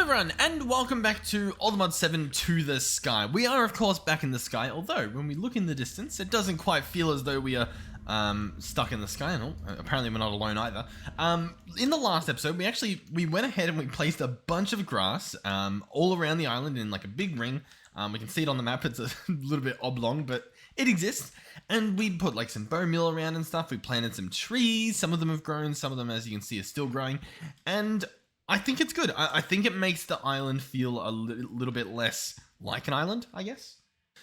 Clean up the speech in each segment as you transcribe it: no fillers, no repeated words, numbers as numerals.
everyone, and welcome back to All the Mod 7 to the Sky. We are, of course, back in the sky, although when we look in the distance, it doesn't quite feel as though we are stuck in the sky, and apparently we're not alone either. In the last episode, we went ahead and we placed a bunch of grass all around the island in like a big ring. We can see it on the map. It's a little bit oblong, but it exists. And we put like some bone meal around and stuff. We planted some trees. Some of them have grown. Some of them, as you can see, are still growing. And I think it's good. I think it makes the island feel a little bit less like an island, I guess.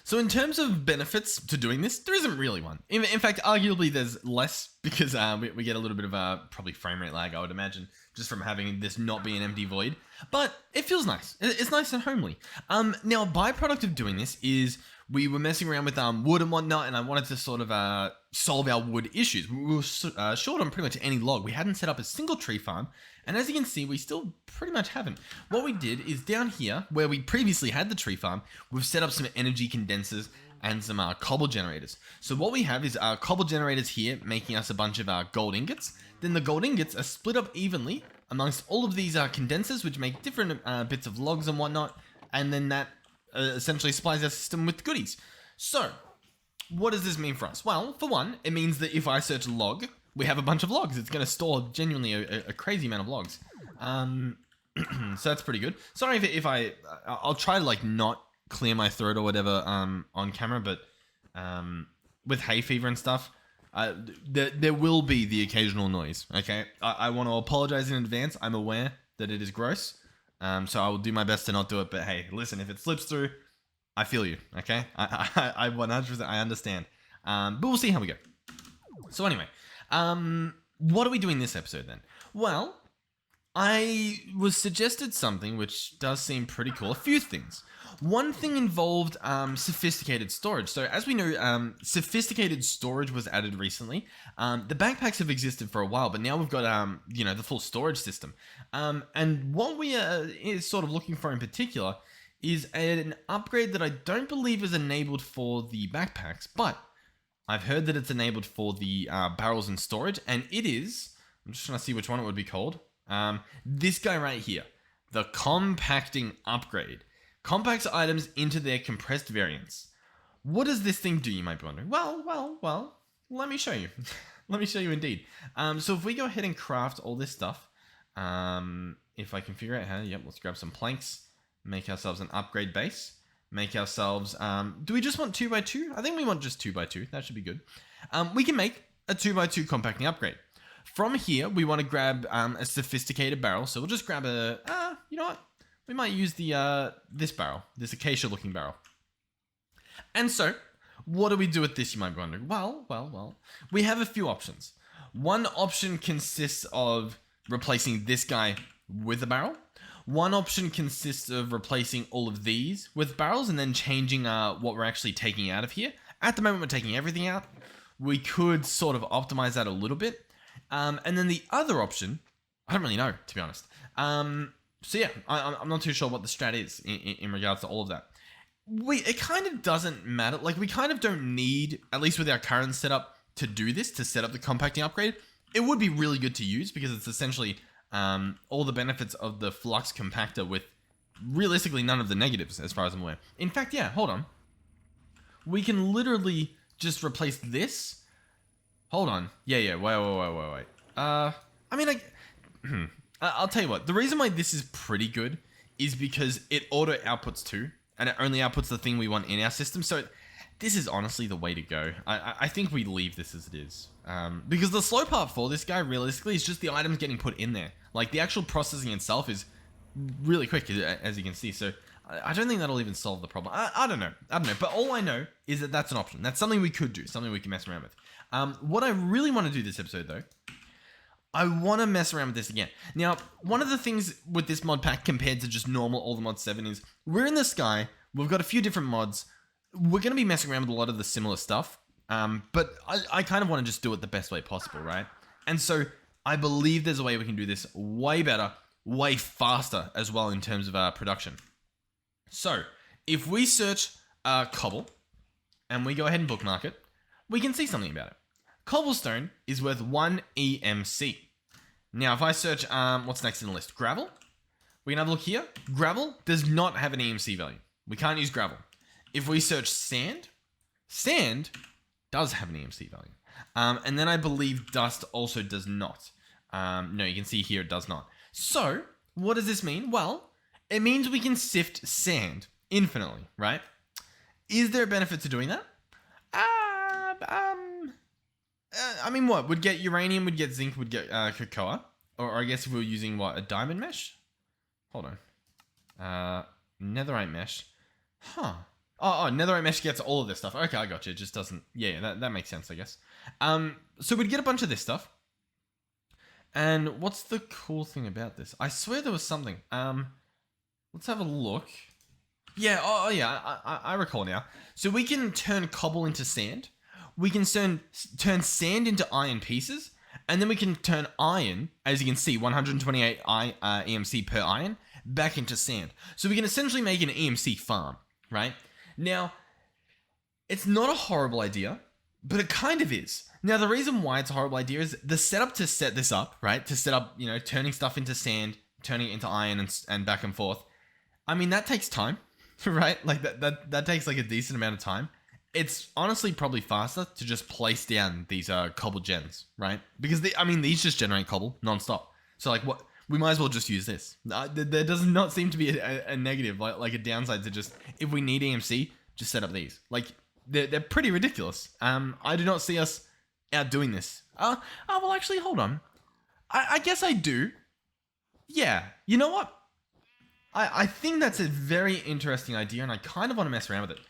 So in terms of benefits to doing this, there isn't really one. In fact, arguably there's less because we get a little bit of probably frame rate lag, I would imagine, just from having this not be an empty void. But it feels nice. It's nice and homely. Now, a byproduct of doing this is we were messing around with wood and whatnot, and I wanted to sort of solve our wood issues. We were short on pretty much any log. We hadn't set up a single tree farm, and as you can see, we still pretty much haven't. What we did is down here, where we previously had the tree farm, we've set up some energy condensers and some cobble generators. So what we have is cobble generators here, making us a bunch of gold ingots. Then the gold ingots are split up evenly amongst all of these condensers, which make different bits of logs and whatnot, and then that essentially supplies our system with goodies. So, what does this mean for us? Well, for one, it means that if I search log, we have a bunch of logs. It's going to store genuinely a crazy amount of logs. So that's pretty good. Sorry if I'll try to like not clear my throat or whatever on camera, but with hay fever and stuff, there will be the occasional noise, okay? I want to apologize in advance. I'm aware that it is gross. So I will do my best to not do it, but hey, listen, if it slips through, I feel you, okay? I 100%, I understand. But we'll see how we go. So anyway, what are we doing this episode then? Well, I was suggested something which does seem pretty cool. A few things. One thing involved sophisticated storage. So as we know, sophisticated storage was added recently. The backpacks have existed for a while, but now we've got the full storage system. And what we are sort of looking for in particular is an upgrade that I don't believe is enabled for the backpacks, but I've heard that it's enabled for the barrels and storage, and it is. I'm just trying to see which one it would be called. This guy right here, the compacting upgrade. Compacts items into their compressed variants. What does this thing do, you might be wondering? Well, let me show you. Let me show you indeed. So if we go ahead and craft all this stuff, if I can figure out how, let's grab some planks, make ourselves an upgrade base, make ourselves, do we just want 2x2? I think we want just 2x2, that should be good. We can make a 2x2 compacting upgrade. From here, we want to grab a sophisticated barrel, so we'll just grab you know what? We might use this barrel, this acacia-looking barrel. And so, what do we do with this, you might be wondering? Well, we have a few options. One option consists of replacing this guy with a barrel. One option consists of replacing all of these with barrels and then changing what we're actually taking out of here. At the moment, we're taking everything out. We could sort of optimize that a little bit. And then the other option, I don't really know, to be honest. So yeah, I'm not too sure what the strat is in regards to all of that. It kind of doesn't matter. Like, we kind of don't need, at least with our current setup, to do this, to set up the compacting upgrade. It would be really good to use because it's essentially all the benefits of the flux compactor with realistically none of the negatives as far as I'm aware. In fact, yeah, hold on. We can literally just replace this. Hold on. Yeah, wait. I'll tell you what, the reason why this is pretty good is because it auto outputs 2, and it only outputs the thing we want in our system. So this is honestly the way to go. I think we leave this as it is. Because the slow part for this guy, realistically, is just the items getting put in there. Like, the actual processing itself is really quick, as you can see. So I don't think that'll even solve the problem. I don't know. But all I know is that that's an option. That's something we could do, something we can mess around with. What I really want to do this episode, though, I want to mess around with this again. Now, one of the things with this mod pack compared to just normal All the Mod 7 is we're in the sky. We've got a few different mods. We're going to be messing around with a lot of the similar stuff. But I kind of want to just do it the best way possible, right? And so I believe there's a way we can do this way better, way faster as well in terms of production. So if we search cobble and we go ahead and bookmark it, we can see something about it. Cobblestone is worth 1 EMC. Now, if I search what's next in the list, gravel, We can have a look here. Gravel does not have an EMC value. We can't use gravel. If we search sand, sand does have an EMC value. And then I believe dust also does not. No, you can see here it does not. So what does this mean? Well, it means we can sift sand infinitely, right? Is there a benefit to doing that? I mean, what? Would get uranium, would get zinc, would get cocoa. Or I guess if we were using, what, a diamond mesh? Hold on. Netherite mesh. Huh. Oh, netherite mesh gets all of this stuff. Okay, I got you. It just doesn't... Yeah, that makes sense, I guess. So we'd get a bunch of this stuff. And what's the cool thing about this? I swear there was something. Let's have a look. Yeah, yeah, I recall now. So we can turn cobble into sand. We can turn sand into iron pieces. And then we can turn iron, as you can see, 128 EMC per iron, back into sand. So we can essentially make an EMC farm, right? Now, it's not a horrible idea, but it kind of is. Now, the reason why it's a horrible idea is the setup to set this up, right? To set up, turning stuff into sand, turning it into iron and back and forth. I mean, that takes time, right? Like that takes like a decent amount of time. It's honestly probably faster to just place down these cobble gens, right? Because these just generate cobble nonstop. So like what we might as well just use this. There does not seem to be a negative, like a downside to just, if we need EMC, just set up these. Like they're pretty ridiculous. I do not see us outdoing this. Well, actually, hold on. I guess I do. Yeah, you know what? I think that's a very interesting idea, and I kind of want to mess around with it.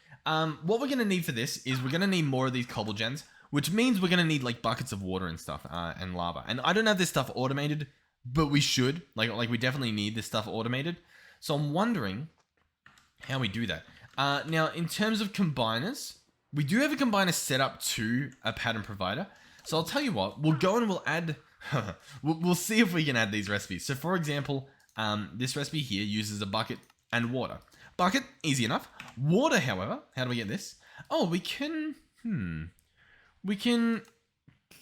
What we're going to need for this is we're going to need more of these cobble gens, which means we're going to need like buckets of water and stuff, and lava. And I don't have this stuff automated, but we should. Like we definitely need this stuff automated. So I'm wondering how we do that. Now, in terms of combiners, we do have a combiner set up to a pattern provider. So I'll tell you what, we'll go and we'll add, we'll see if we can add these recipes. So for example, this recipe here uses a bucket and water. Bucket, easy enough. Water, however, how do we get this? Oh, we can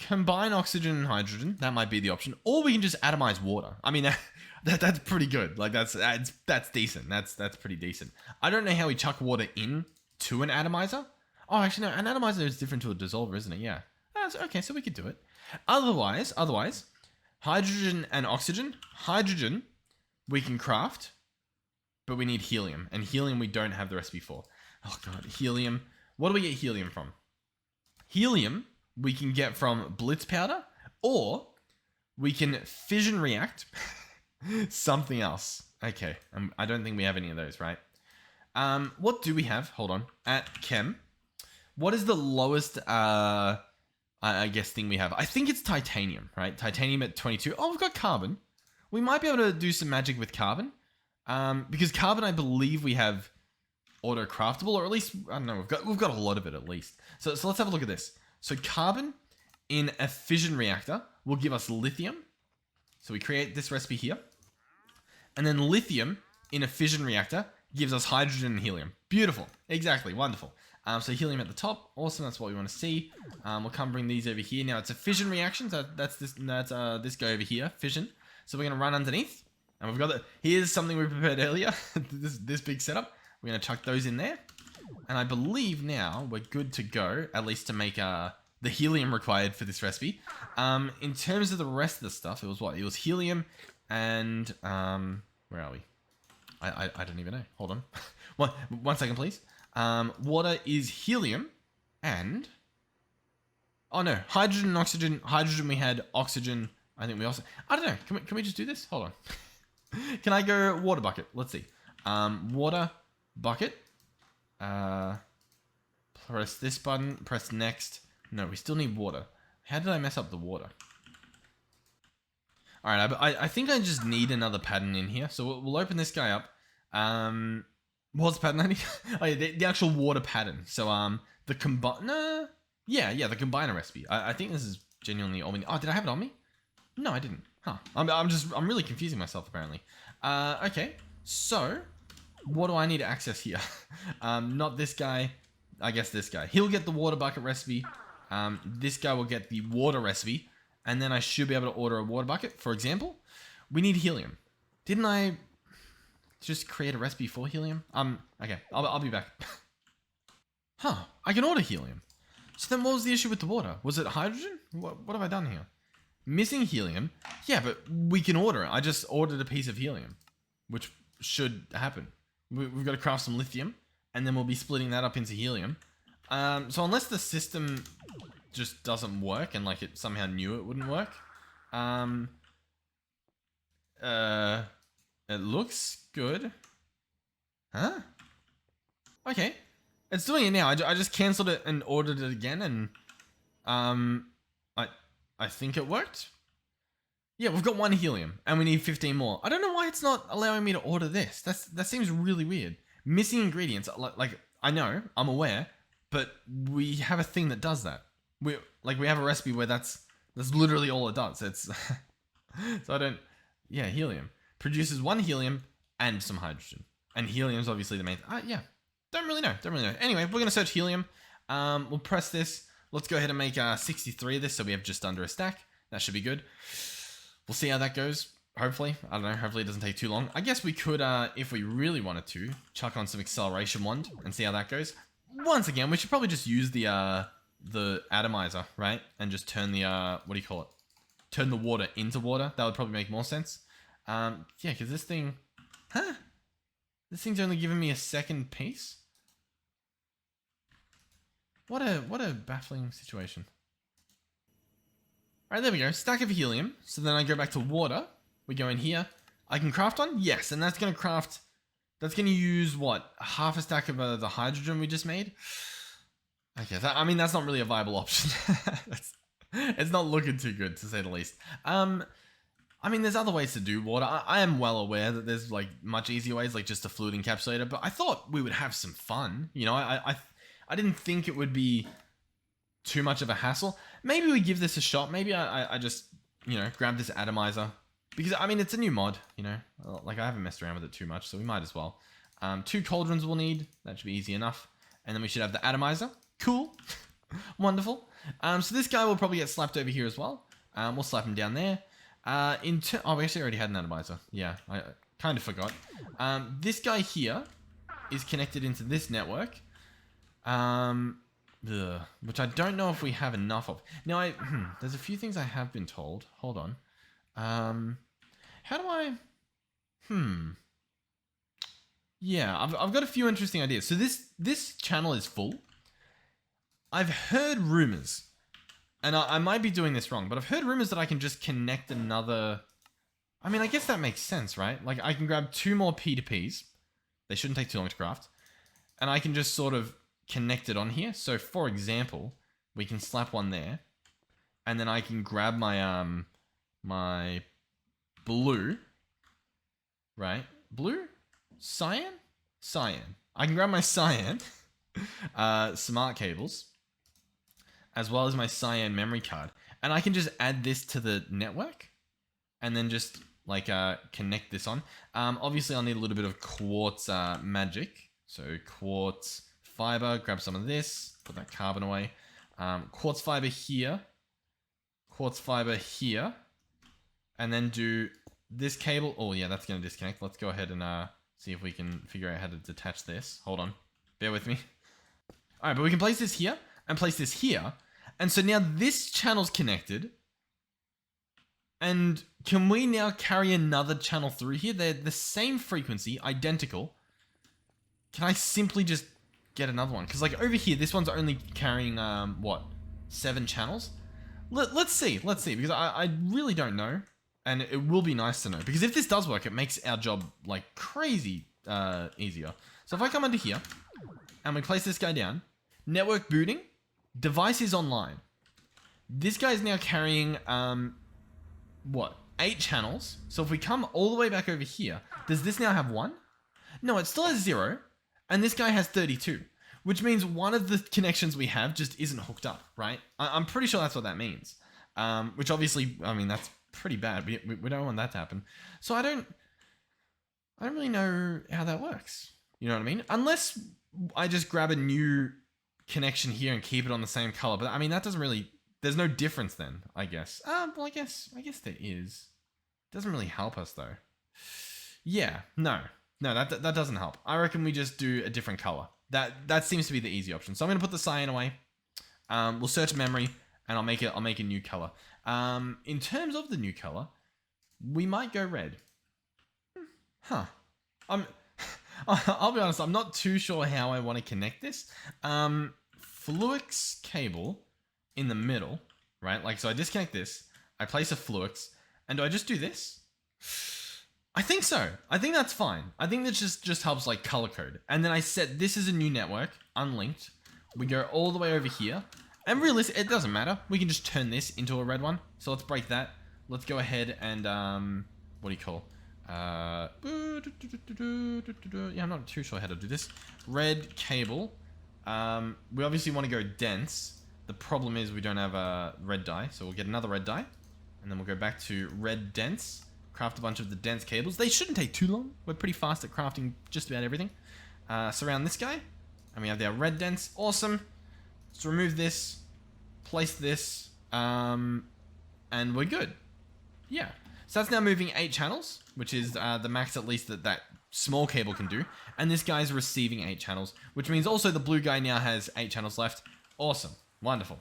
combine oxygen and hydrogen. That might be the option. Or we can just atomize water. I mean, that's pretty good. Like that's decent. That's pretty decent. I don't know how we chuck water in to an atomizer. Oh, actually no, an atomizer is different to a dissolver, isn't it? Yeah. Okay, so we could do it. Otherwise, hydrogen and oxygen. Hydrogen we can craft, but we need helium. And helium we don't have the recipe for. Oh god, helium. What do we get helium from? Helium we can get from blitz powder, or we can fission react something else. Okay, I don't think we have any of those, right? What do we have? Hold on. At chem, what is the lowest, I guess, thing we have? I think it's titanium, right? Titanium at 22. Oh, we've got carbon. We might be able to do some magic with carbon. Because carbon, I believe we have auto craftable, or at least, I don't know, we've got a lot of it at least. So let's have a look at this. So carbon in a fission reactor will give us lithium. So we create this recipe here. And then lithium in a fission reactor gives us hydrogen and helium. Beautiful. Exactly. Wonderful. So helium at the top. Awesome. That's what we want to see. We'll come bring these over here. Now it's a fission reaction. So that's this guy over here, fission. So we're going to run underneath. And we've got here's something we prepared earlier. this big setup. We're going to chuck those in there. And I believe now we're good to go, at least to make the helium required for this recipe. In terms of the rest of the stuff, it was what? It was helium and, where are we? I don't even know. Hold on. One second, please. Water is helium and, oh no, hydrogen and oxygen. Hydrogen we had, oxygen, I think we also, I don't know. Can we just do this? Hold on. Can I go water bucket? Let's see. Water bucket. Press this button. Press next. No, we still need water. How did I mess up the water? All right, I think I just need another pattern in here. So we'll open this guy up. What's the pattern I need? Oh yeah, the actual water pattern. So the combiner. Yeah, the combiner recipe. I think this is genuinely all we need. Oh, did I have it on me? No, I didn't. Huh. I'm really confusing myself apparently. Okay. So, what do I need to access here? Not this guy. I guess this guy. He'll get the water bucket recipe. This guy will get the water recipe. And then I should be able to order a water bucket. For example, we need helium. Didn't I? Just create a recipe for helium? Okay, I'll be back. Huh, I can order helium. So then what was the issue with the water? Was it hydrogen? What have I done here? Missing helium? Yeah, but we can order it. I just ordered a piece of helium, which should happen. We've got to craft some lithium, and then we'll be splitting that up into helium. So unless the system just doesn't work, and like it somehow knew it wouldn't work, it looks good. Huh? Okay. It's doing it now. I just cancelled it and ordered it again, and I think it worked. Yeah, we've got 1 helium, and we need 15 more. I don't know why it's not allowing me to order this. That seems really weird. Missing ingredients. Like I know, I'm aware, but we have a thing that does that. We have a recipe where that's literally all it does. It's so I don't. Yeah, helium produces 1 helium and some hydrogen, and helium's obviously the main. Yeah. Don't really know. Anyway, we're going to search helium. We'll press this. Let's go ahead and make 63 of this so we have just under a stack. That should be good. We'll see how that goes. Hopefully. I don't know. Hopefully it doesn't take too long. I guess we could, if we really wanted to, chuck on some acceleration wand and see how that goes. Once again, we should probably just use the atomizer, right? And just turn the, what do you call it? Turn the water into water. That would probably make more sense. Yeah, because this thing... Huh? This thing's only giving me a second piece? What a baffling situation. Alright, there we go. Stack of helium. So then I go back to water. We go in here. I can craft one? Yes, and that's going to craft... That's going to use, what? Half a stack of the hydrogen we just made? Okay, I mean, that's not really a viable option. It's not looking too good, to say the least. I mean, there's other ways to do water. I am well aware that there's, like, much easier ways, like just a fluid encapsulator, but I thought we would have some fun. You know, I didn't think it would be too much of a hassle. Maybe we give this a shot. Maybe I just, you know, grab this atomizer. Because, I mean, it's a new mod, you know. Like, I haven't messed around with it too much, so we might as well. 2 cauldrons we'll need. That should be easy enough. And then we should have the atomizer. Cool. Wonderful. So this guy will probably get slapped over here as well. We'll slap him down there. Oh, we actually already had an atomizer. Yeah, I kind of forgot. This guy here is connected into this network. Which I don't know if we have enough of. Now, there's a few things I have been told. Hold on. How do I... Yeah, I've got a few interesting ideas. So this channel is full. I've heard rumors, and I might be doing this wrong, but I've heard rumors that I can just connect another... I mean, I guess that makes sense, right? Like, I can grab 2 more P2Ps. They shouldn't take too long to craft. And I can just sort of connect it on here. So, for example, we can slap one there. And then I can grab my, my blue. Right? Blue? Cyan? Cyan. I can grab my cyan smart cables, as well as my cyan memory card, and I can just add this to the network, and then just like connect this on. Obviously, I'll need a little bit of quartz magic, so quartz fiber. Grab some of this, put that carbon away. Quartz fiber here, and then do this cable. Oh yeah, that's going to disconnect. Let's go ahead and see if we can figure out how to detach this. Hold on, bear with me. All right, but we can place this here and place this here. And so now this channel's connected. And can we now carry another channel through here? They're the same frequency, identical. Can I simply just get another one? Because like over here, this one's only carrying, what, 7 channels? Let's see, because I really don't know. And it will be nice to know. Because if this does work, it makes our job like crazy easier. So if I come under here and we place this guy down, network booting, device is online. This guy is now carrying, what, 8 channels. So if we come all the way back over here, does this now have 1? No, it still has 0. And this guy has 32. Which means one of the connections we have just isn't hooked up, right? I'm pretty sure that's what that means. Which obviously, I mean, that's pretty bad. We don't want that to happen. So I don't really know how that works. You know what I mean? Unless I just grab a new connection here and keep it on the same color. But I mean, that doesn't really, there's no difference then, I guess. Well, I guess there is. Doesn't really help us though. Yeah, no. No, that doesn't help. I reckon we just do a different color. That seems to be the easy option. So I'm gonna put the cyan away. We'll search memory, and I'll make a new color. In terms of the new color, we might go red. Huh. I'll be honest, I'm not too sure how I want to connect this. Fluix cable in the middle, right? Like, so I disconnect this, I place a Fluix, and do I just do this? I think so. I think that's fine. I think that just helps like color code. And then I set this as a new network, unlinked. We go all the way over here. And realistically, it doesn't matter. We can just turn this into a red one. So let's break that. Let's go ahead and, what do you call? Yeah, I'm not too sure how to do this. Red cable. We obviously want to go dense. The problem is we don't have a red dye. So we'll get another red dye. And then we'll go back to red dense. Craft a bunch of the dense cables. They shouldn't take too long. We're pretty fast at crafting just about everything. Surround this guy. And we have our red dense. Awesome. Let's remove this. Place this. And we're good. Yeah. So that's now moving 8 channels, which is the max at least that small cable can do. And this guy's receiving 8 channels, which means also the blue guy now has 8 channels left. Awesome. Wonderful.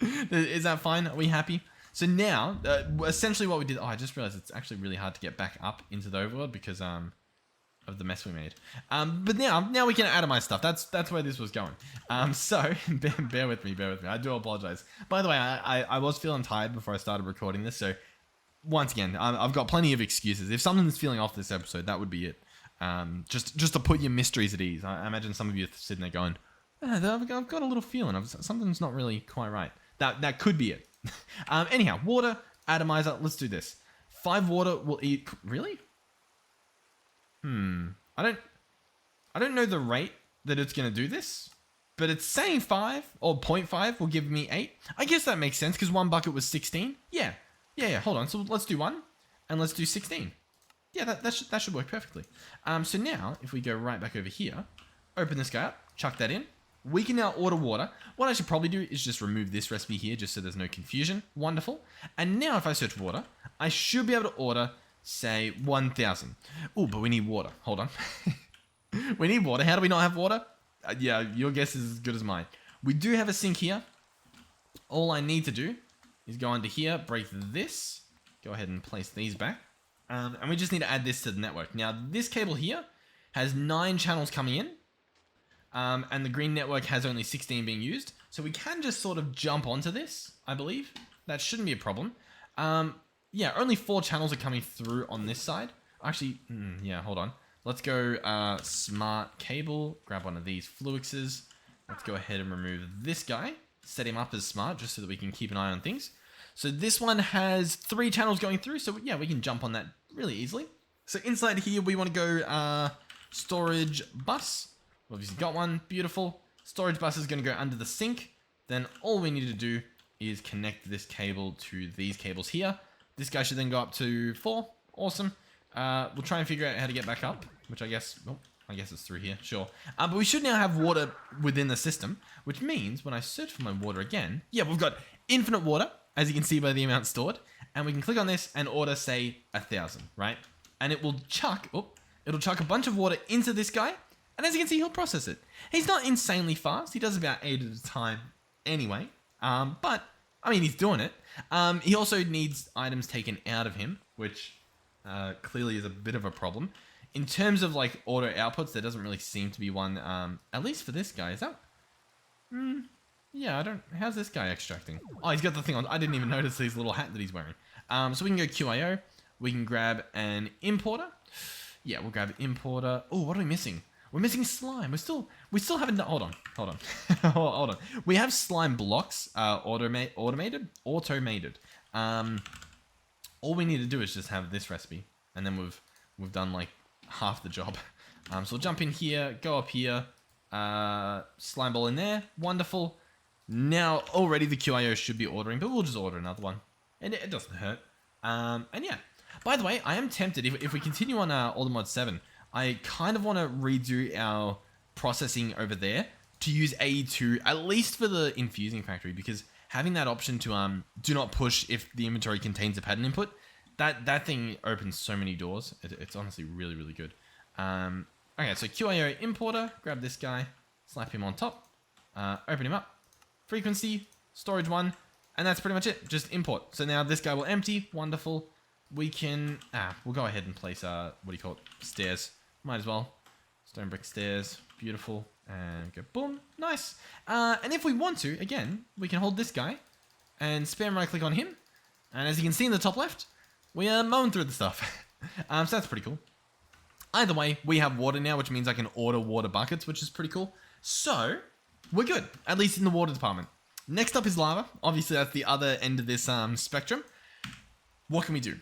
Is that fine? Are we happy? So now, essentially what we did... Oh, I just realized it's actually really hard to get back up into the overworld because of the mess we made. But now we can atomize stuff. That's where this was going. So, bear with me. I do apologize. By the way, I was feeling tired before I started recording this, so... Once again, I've got plenty of excuses. If something's feeling off this episode, that would be it. Just to put your mysteries at ease. I imagine some of you are sitting there going, I've got a little feeling. Something's not really quite right. That could be it. Anyhow, water, atomizer, let's do this. 5 water will eat... Really? I don't know the rate that it's going to do this, but it's saying 5 or 0.5 will give me 8. I guess that makes sense because 1 bucket was 16. Yeah, hold on. So let's do 1 and let's do 16. Yeah, that should work perfectly. So now, if we go right back over here, open this guy up, chuck that in. We can now order water. What I should probably do is just remove this recipe here just so there's no confusion. Wonderful. And now if I search water, I should be able to order, say, 1,000. Oh, but we need water. Hold on. We need water. How do we not have water? Yeah, your guess is as good as mine. We do have a sink here. All I need to do is go under here, break this, go ahead and place these back. And we just need to add this to the network. Now, this cable here has 9 channels coming in. And the green network has only 16 being used. So we can just sort of jump onto this, I believe. That shouldn't be a problem. Yeah, only 4 channels are coming through on this side. Actually, yeah, hold on. Let's go smart cable. Grab one of these Fluixes. Let's go ahead and remove this guy. Set him up as smart just so that we can keep an eye on things. So this one has 3 channels going through. So yeah, we can jump on that really easily. So inside here, we want to go storage bus. Obviously got one, beautiful. Storage bus is going to go under the sink. Then all we need to do is connect this cable to these cables here. This guy should then go up to 4. Awesome. We'll try and figure out how to get back up, which I guess it's through here, sure. But we should now have water within the system, which means when I search for my water again, yeah, we've got infinite water, as you can see by the amount stored. And we can click on this and order, say, 1,000, right? And it will chuck, it'll chuck a bunch of water into this guy. And as you can see, he'll process it. He's not insanely fast. He does about 8 at a time anyway. But, I mean, he's doing it. He also needs items taken out of him, which clearly is a bit of a problem. In terms of, like, auto outputs, there doesn't really seem to be one, at least for this guy. Is that... yeah, how's this guy extracting? Oh, he's got the thing on. I didn't even notice his little hat that he's wearing. So we can go QIO. We can grab an importer. Yeah, we'll grab an importer. Oh, what are we missing? We're missing slime. We still haven't done... Hold on. Hold on. We have slime blocks, automated. All we need to do is just have this recipe, and then we've done like half the job. So we'll jump in here, go up here, slime ball in there. Wonderful. Now already the QIO should be ordering, but we'll just order another one, and it doesn't hurt. And yeah. By the way, I am tempted if we continue on Mod 7. I kind of want to redo our processing over there to use AE2, at least for the infusing factory, because having that option to do not push if the inventory contains a pattern input, that thing opens so many doors. It's honestly really, really good. Okay, so QIO importer, grab this guy, slap him on top, open him up, frequency, storage 1, and that's pretty much it, just import. So now this guy will empty, wonderful. We can, we'll go ahead and place, what do you call it, stairs, might as well. Stone brick stairs, beautiful, and go boom, nice. And if we want to, again, we can hold this guy and spam right click on him. And as you can see in the top left, we are mowing through the stuff. So that's pretty cool. Either way, we have water now, which means I can order water buckets, which is pretty cool. So we're good, at least in the water department. Next up is lava. Obviously, that's the other end of this spectrum. What can we do?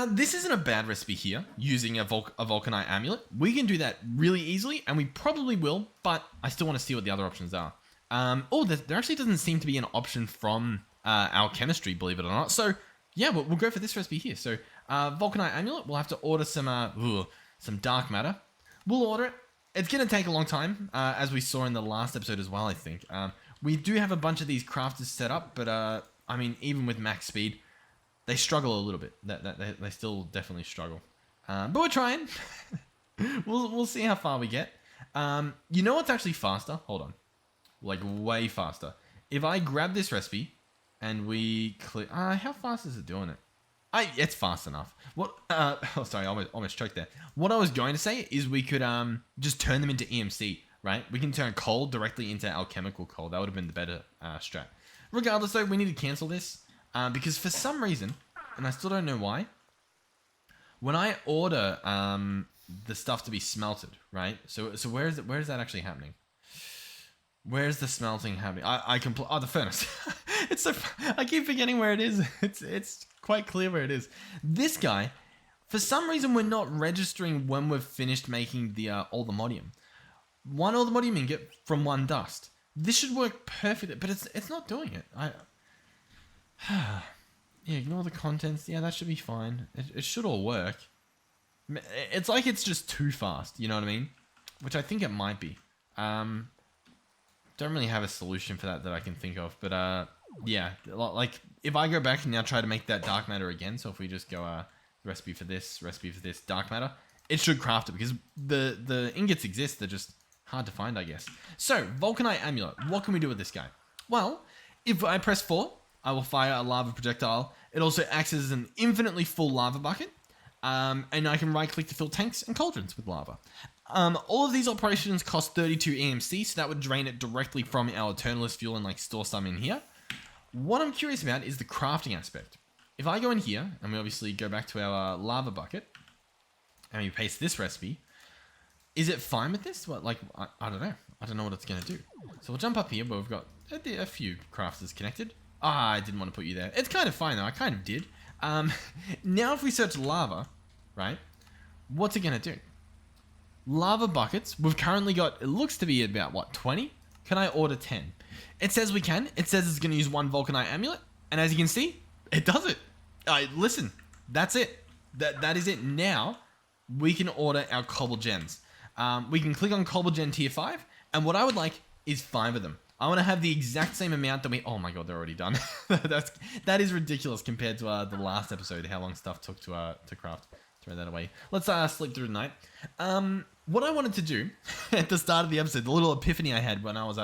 This isn't a bad recipe here, using a Vulcanite amulet. We can do that really easily, and we probably will, but I still want to see what the other options are. There actually doesn't seem to be an option from our chemistry, believe it or not. So, yeah, we'll go for this recipe here. So, Vulcanite amulet, we'll have to order some dark matter. We'll order it. It's going to take a long time, as we saw in the last episode as well, I think. We do have a bunch of these crafters set up, but, I mean, even with max speed, they struggle a little bit. They still definitely struggle. But we're trying. We'll see how far we get. You know what's actually faster? Hold on. Like, way faster. If I grab this recipe and we click... how fast is it doing it? It's fast enough. What? Sorry, I almost choked there. What I was going to say is we could just turn them into EMC, right? We can turn coal directly into alchemical coal. That would have been the better strat. Regardless, though, we need to cancel this. Because for some reason, and I still don't know why, when I order the stuff to be smelted, right? So where is that actually happening? Where's the smelting happening? The furnace. It's so I keep forgetting where it is. It's quite clear where it is. This guy, for some reason, we're not registering when we've finished making the Oldemodium. One Oldemodium ingot from one dust. This should work perfectly, but it's not doing it. Yeah, ignore the contents. Yeah, that should be fine. It should all work. It's like it's just too fast, you know what I mean? Which I think it might be. Don't really have a solution for that I can think of, but yeah, like if I go back and now try to make that dark matter again, so if we just go recipe for this, dark matter, it should craft it because the ingots exist, they're just hard to find, I guess. So, Vulcanite amulet, what can we do with this guy? Well, if I press 4, I will fire a lava projectile. It also acts as an infinitely full lava bucket. And I can right click to fill tanks and cauldrons with lava. All of these operations cost 32 EMC, so that would drain it directly from our Eternalist fuel and like store some in here. What I'm curious about is the crafting aspect. If I go in here, and we obviously go back to our lava bucket, and we paste this recipe, is it fine with this? What, like, I don't know. I don't know what it's going to do. So we'll jump up here where we've got a few crafters connected. I didn't want to put you there. It's kind of fine though, I kind of did. Now if we search lava, right, what's it going to do? Lava buckets, we've currently got, it looks to be about, what, 20? Can I order 10? It says we can. It says it's going to use one Vulcanite amulet. And as you can see, it does it. Listen, that's it. That is it. Now, we can order our cobble gens. We can click on cobble gen tier 5. And what I would like is 5 of them. I want to have the exact same amount that oh my god, they're already done. That is ridiculous compared to the last episode, how long stuff took to craft. Throw that away. Let's sleep through the night. What I wanted to do at the start of the episode, the little epiphany I had when I was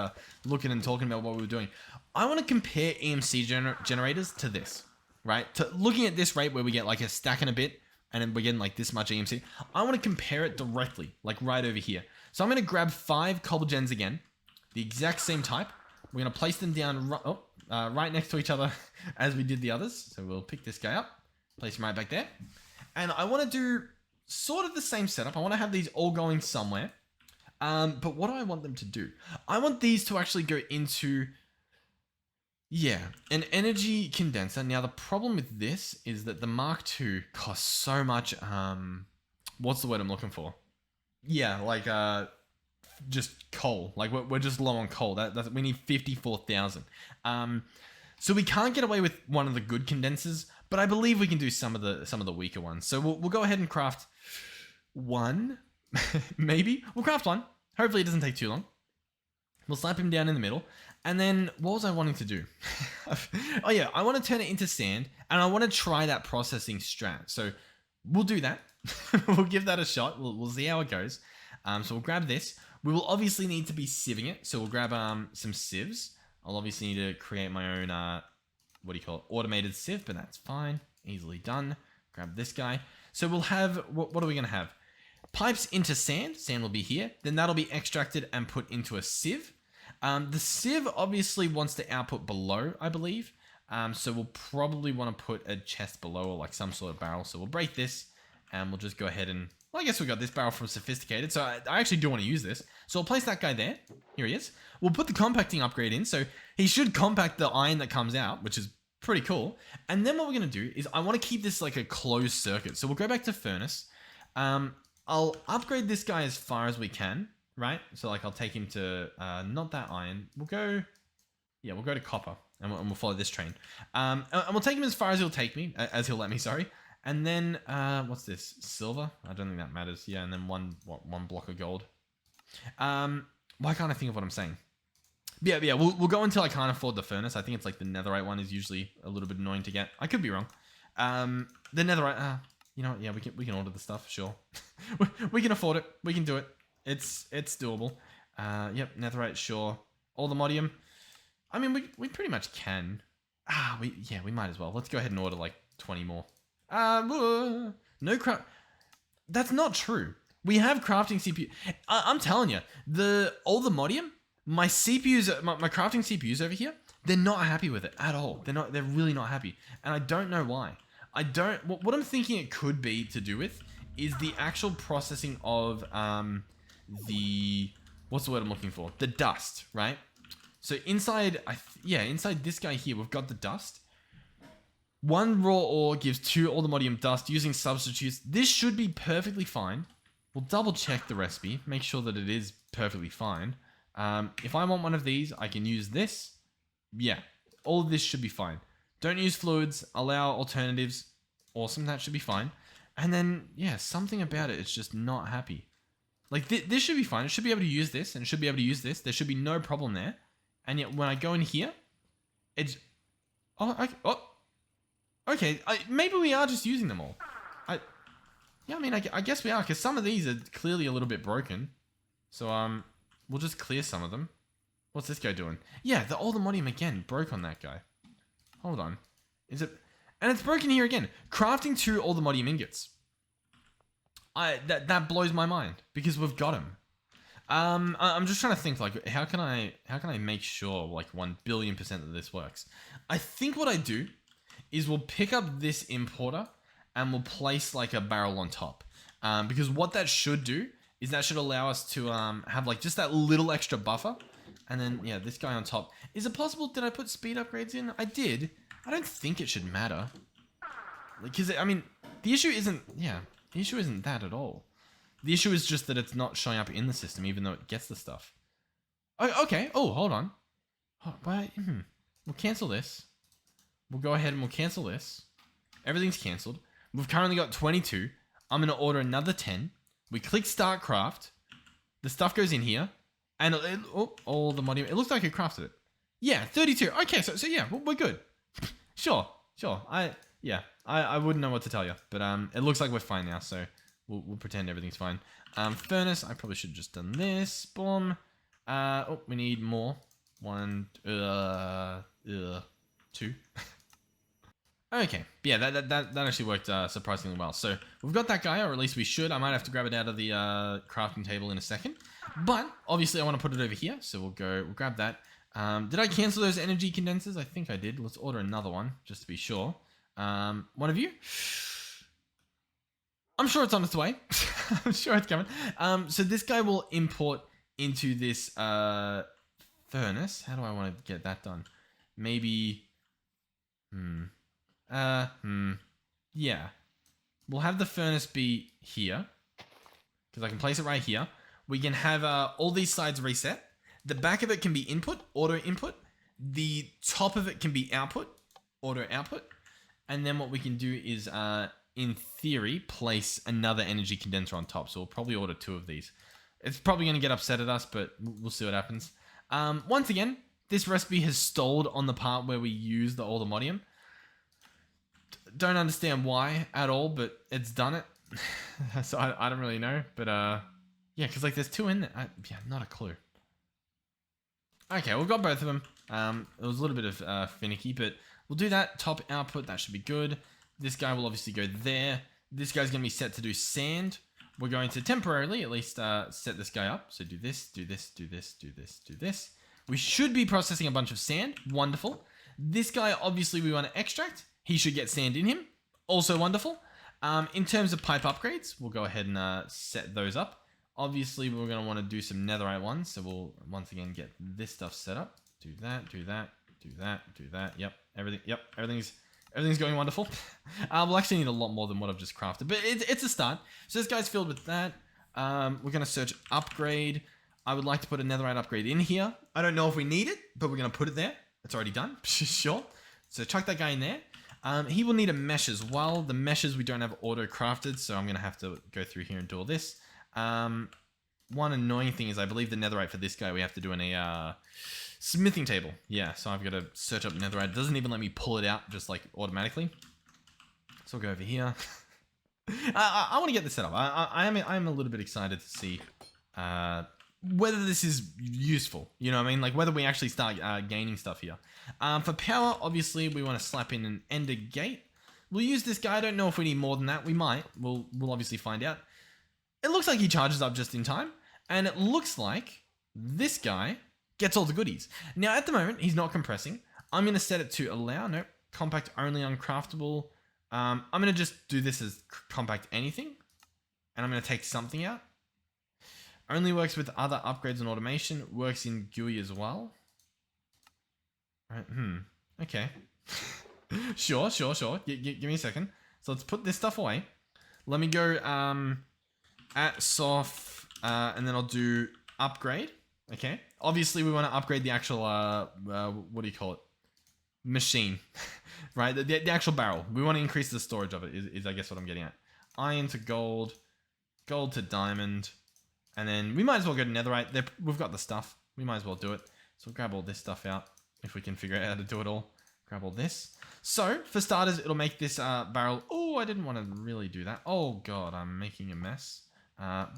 looking and talking about what we were doing, I want to compare EMC generators to this, right? To looking at this rate where we get like a stack and a bit, and then we're getting like this much EMC. I want to compare it directly, like right over here. So I'm going to grab 5 cobble gens again, the exact same type. We're going to place them down right next to each other as we did the others. So we'll pick this guy up, place him right back there. And I want to do sort of the same setup. I want to have these all going somewhere. But what do I want them to do? I want these to actually go into, an energy condenser. Now, the problem with this is that the Mark II costs so much, what's the word I'm looking for? Yeah, like, just coal. Like, we're just low on coal. We need 54,000. So we can't get away with one of the good condensers, but I believe we can do some of the weaker ones. So we'll go ahead and craft one, maybe. We'll craft one. Hopefully it doesn't take too long. We'll slap him down in the middle. And then what was I wanting to do? Oh yeah, I want to turn it into sand, and I want to try that processing strat. So we'll do that. We'll give that a shot. We'll see how it goes. So we'll grab this. We will obviously need to be sieving it. So we'll grab some sieves. I'll obviously need to create my own, what do you call it? Automated sieve, but that's fine. Easily done. Grab this guy. So we'll have, what are we going to have? Pipes into sand. Sand will be here. Then that'll be extracted and put into a sieve. The sieve obviously wants to output below, I believe. So we'll probably want to put a chest below or like some sort of barrel. So we'll break this and we'll just go ahead and, well, I guess we got this barrel from Sophisticated. So I actually do want to use this. So I'll place that guy there. Here he is. We'll put the compacting upgrade in. So he should compact the iron that comes out, which is pretty cool. And then what we're going to do is I want to keep this like a closed circuit. So we'll go back to furnace. I'll upgrade this guy as far as we can, right? So like I'll take him to, not that iron. We'll go to copper and we'll follow this train. And we'll take him as far as he'll take me, as he'll let me, sorry. And then, what's this? Silver? I don't think that matters. Yeah, and then one block of gold. Why can't I think of what I'm saying? Yeah, we'll go until I can't afford the furnace. I think it's like the netherite one is usually a little bit annoying to get. I could be wrong. The netherite, you know, yeah, we can order the stuff, sure. We can afford it. We can do it. It's doable. Yep, netherite, sure. All the modium. I mean, we pretty much can. We might as well. Let's go ahead and order like 20 more. No craft. That's not true. We have crafting CPU. I'm telling you, all the modium, my CPUs, my crafting CPUs over here, they're not happy with it at all. They're really not happy. And I don't know why. What I'm thinking it could be to do with is the actual processing of, what's the word I'm looking for? The dust, right? So inside this guy here, we've got the dust. One raw ore gives 2 allthemodium dust using substitutes. This should be perfectly fine. We'll double check the recipe, make sure that it is perfectly fine. If I want one of these, I can use this. Yeah, all of this should be fine. Don't use fluids, allow alternatives. Awesome, that should be fine. And then, yeah, something about it, it's just not happy. Like, this should be fine. It should be able to use this, and it should be able to use this. There should be no problem there. And yet, when I go in here, it's... Okay, maybe we are just using them all. I guess we are, because some of these are clearly a little bit broken. So, we'll just clear some of them. What's this guy doing? Yeah, the allthemodium again broke on that guy. Hold on. Is it... And it's broken here again. Crafting 2 allthemodium ingots. That blows my mind, because we've got them. I'm just trying to think, like, how can I make sure, like, 1,000,000,000% that this works? I think what I do is we'll pick up this importer and we'll place like a barrel on top. Because what that should do is that should allow us to have like just that little extra buffer. And then, yeah, this guy on top. Is it possible, did I put speed upgrades in? I did. I don't think it should matter. Because, I mean, the issue isn't that at all. The issue is just that it's not showing up in the system, even though it gets the stuff. Oh, okay. Oh, hold on. Oh, we'll cancel this. We'll go ahead and we'll cancel this. Everything's cancelled. We've currently got 22. I'm going to order another 10. We click start craft. The stuff goes in here. And all the modium. It looks like it crafted it. Yeah, 32. Okay, so yeah, we're good. Sure. I wouldn't know what to tell you. But it looks like we're fine now. So we'll pretend everything's fine. Furnace. I probably should have just done this. Boom. We need more. 1, 2. Okay, yeah, that actually worked surprisingly well. So we've got that guy, or at least we should. I might have to grab it out of the crafting table in a second. But obviously I want to put it over here, so we'll grab that. Did I cancel those energy condensers? I think I did. Let's order another one, just to be sure. One of you? I'm sure it's on its way. I'm sure it's coming. So this guy will import into this furnace. How do I want to get that done? Maybe... Yeah. We'll have the furnace be here, because I can place it right here. We can have all these sides reset. The back of it can be input, auto input. The top of it can be output, auto output. And then what we can do is, in theory, place another energy condenser on top. So we'll probably order 2 of these. It's probably going to get upset at us, but we'll see what happens. Once again, this recipe has stalled on the part where we use the allthemodium. Don't understand why at all, but it's done it. So I don't really know, but yeah, because like there's 2 in there. Yeah, not a clue. Okay, we've got both of them. It was a little bit of finicky, but we'll do that. Top output, that should be good. This guy will obviously go there. This guy's going to be set to do sand. We're going to temporarily at least set this guy up. So do this, do this, do this, do this, do this. We should be processing a bunch of sand. Wonderful. This guy, obviously, we want to extract. He should get sand in him. Also wonderful. In terms of pipe upgrades, we'll go ahead and set those up. Obviously, we're going to want to do some netherite ones. So we'll, once again, get this stuff set up. Do that, do that, do that, do that. Yep, everything's going wonderful. We'll actually need a lot more than what I've just crafted, but it's a start. So this guy's filled with that. We're going to search upgrade. I would like to put a netherite upgrade in here. I don't know if we need it, but we're going to put it there. It's already done. Sure. So chuck that guy in there. He will need a mesh as well. The meshes we don't have auto crafted, so I'm going to have to go through here and do all this. One annoying thing is I believe the netherite for this guy we have to do in a smithing table. Yeah, so I've got to search up netherite. It doesn't even let me pull it out just like automatically. So I'll go over here. I want to get this set up. I am a little bit excited to see whether this is useful. You know what I mean? Like whether we actually start gaining stuff here. For power, obviously we want to slap in an ender gate. We'll use this guy. I don't know if we need more than that. We might. We'll obviously find out. It looks like he charges up just in time. And it looks like this guy gets all the goodies. Now, at the moment, he's not compressing. I'm going to set it to allow. Nope. Compact only uncraftable. I'm going to just do this as compact anything. And I'm going to take something out. Only works with other upgrades and automation. Works in GUI as well. Right. Okay. Sure. Give me a second. So let's put this stuff away. Let me go at soft, and then I'll do upgrade. Okay. Obviously, we want to upgrade the actual, what do you call it? Machine, right? The actual barrel. We want to increase the storage of it, is I guess what I'm getting at. Iron to gold, gold to diamond, and then we might as well go to netherite. We've got the stuff. We might as well do it. So we'll grab all this stuff out if we can figure out how to do it all. Grab all this. So, for starters, it'll make this barrel... Oh, I didn't want to really do that. Oh, God, I'm making a mess.